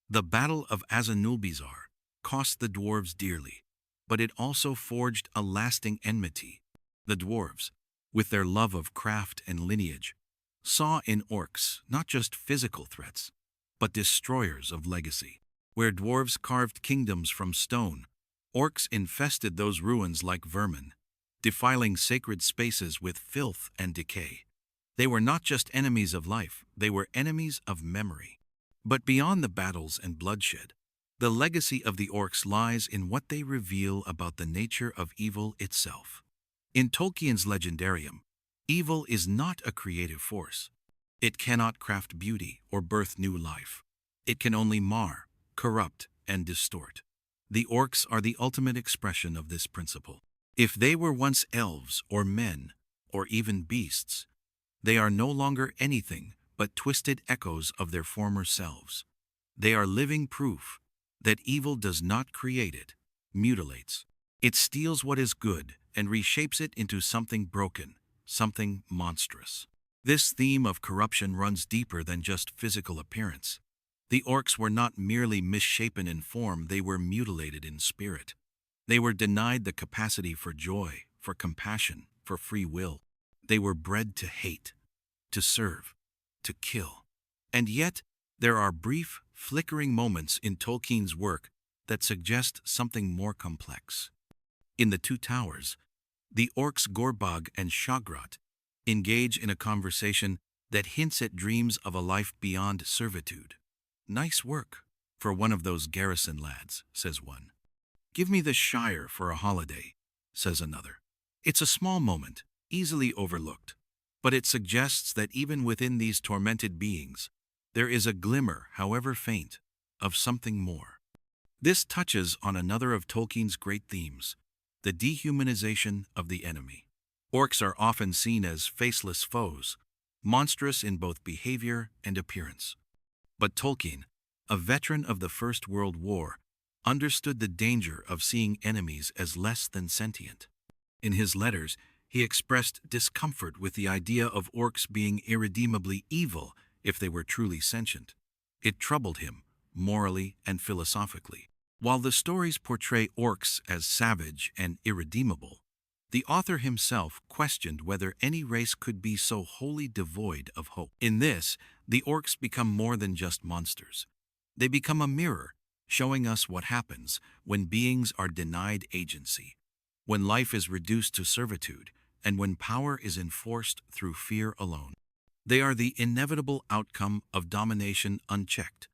Speaker 1: The Battle of Azanulbizar cost the dwarves dearly, but it also forged a lasting enmity. The dwarves, with their love of craft and lineage, saw in orcs not just physical threats, but destroyers of legacy. Where dwarves carved kingdoms from stone, orcs infested those ruins like vermin, defiling sacred spaces with filth and decay. They were not just enemies of life, they were enemies of memory. But beyond the battles and bloodshed, the legacy of the orcs lies in what they reveal about the nature of evil itself. In Tolkien's Legendarium, evil is not a creative force. It cannot craft beauty or birth new life. It can only mar, corrupt, and distort. The orcs are the ultimate expression of this principle. If they were once elves or men, or even beasts, they are no longer anything but twisted echoes of their former selves. They are living proof that evil does not create it, mutilates. It steals what is good and reshapes it into something broken, something monstrous. This theme of corruption runs deeper than just physical appearance. The orcs were not merely misshapen in form, they were mutilated in spirit. They were denied the capacity for joy, for compassion, for free will. They were bred to hate, to serve, to kill. And yet, there are brief, flickering moments in Tolkien's work that suggest something more complex. In The Two Towers, the orcs Gorbag and Shagrat engage in a conversation that hints at dreams of a life beyond servitude. "Nice work for one of those garrison lads," says one. "Give me the Shire for a holiday," says another. It's a small moment, easily overlooked, but it suggests that even within these tormented beings, there is a glimmer, however faint, of something more. This touches on another of Tolkien's great themes, the dehumanization of the enemy. Orcs are often seen as faceless foes, monstrous in both behavior and appearance. But Tolkien, a veteran of the First World War, understood the danger of seeing enemies as less than sentient. In his letters, he expressed discomfort with the idea of orcs being irredeemably evil if they were truly sentient. It troubled him, morally and philosophically. While the stories portray orcs as savage and irredeemable, the author himself questioned whether any race could be so wholly devoid of hope. In this, the orcs become more than just monsters. They become a mirror, showing us what happens when beings are denied agency, when life is reduced to servitude, and when power is enforced through fear alone. They are the inevitable outcome of domination unchecked,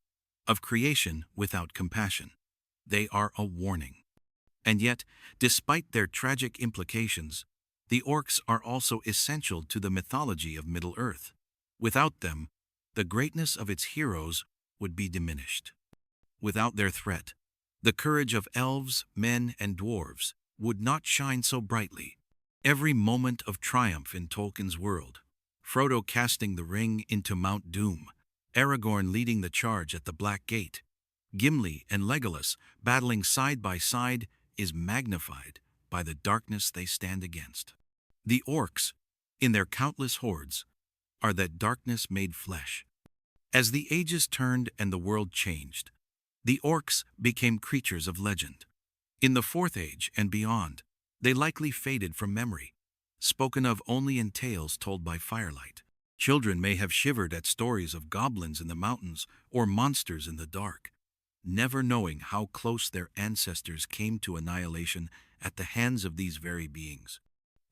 Speaker 1: of creation without compassion. They are a warning. And yet, despite their tragic implications, the orcs are also essential to the mythology of Middle-earth. Without them, the greatness of its heroes would be diminished. Without their threat, the courage of elves, men, and dwarves would not shine so brightly. Every moment of triumph in Tolkien's world, Frodo casting the ring into Mount Doom, Aragorn leading the charge at the Black Gate, Gimli and Legolas battling side by side, is magnified by the darkness they stand against. The orcs, in their countless hordes, are that darkness made flesh. As the ages turned and the world changed, the orcs became creatures of legend. In the Fourth Age and beyond, they likely faded from memory, spoken of only in tales told by firelight. Children may have shivered at stories of goblins in the mountains or monsters in the dark, never knowing how close their ancestors came to annihilation at the hands of these very beings.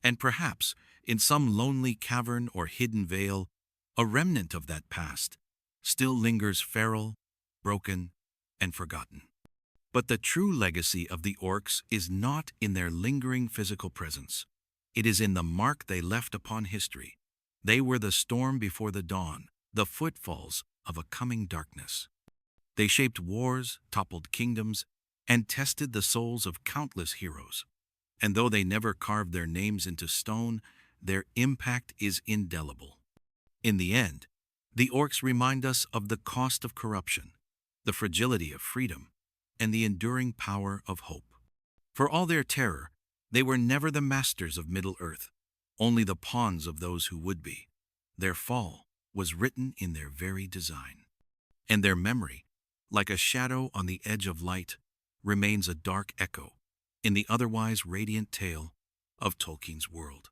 Speaker 1: And perhaps, in some lonely cavern or hidden vale, a remnant of that past still lingers feral, broken, and forgotten. But the true legacy of the orcs is not in their lingering physical presence. It is in the mark they left upon history. They were the storm before the dawn, the footfalls of a coming darkness. They shaped wars, toppled kingdoms, and tested the souls of countless heroes. And though they never carved their names into stone, their impact is indelible. In the end, the orcs remind us of the cost of corruption, the fragility of freedom, and the enduring power of hope. For all their terror, they were never the masters of Middle-earth, only the pawns of those who would be. Their fall was written in their very design. And their memory, like a shadow on the edge of light, remains a dark echo in the otherwise radiant tale of Tolkien's world.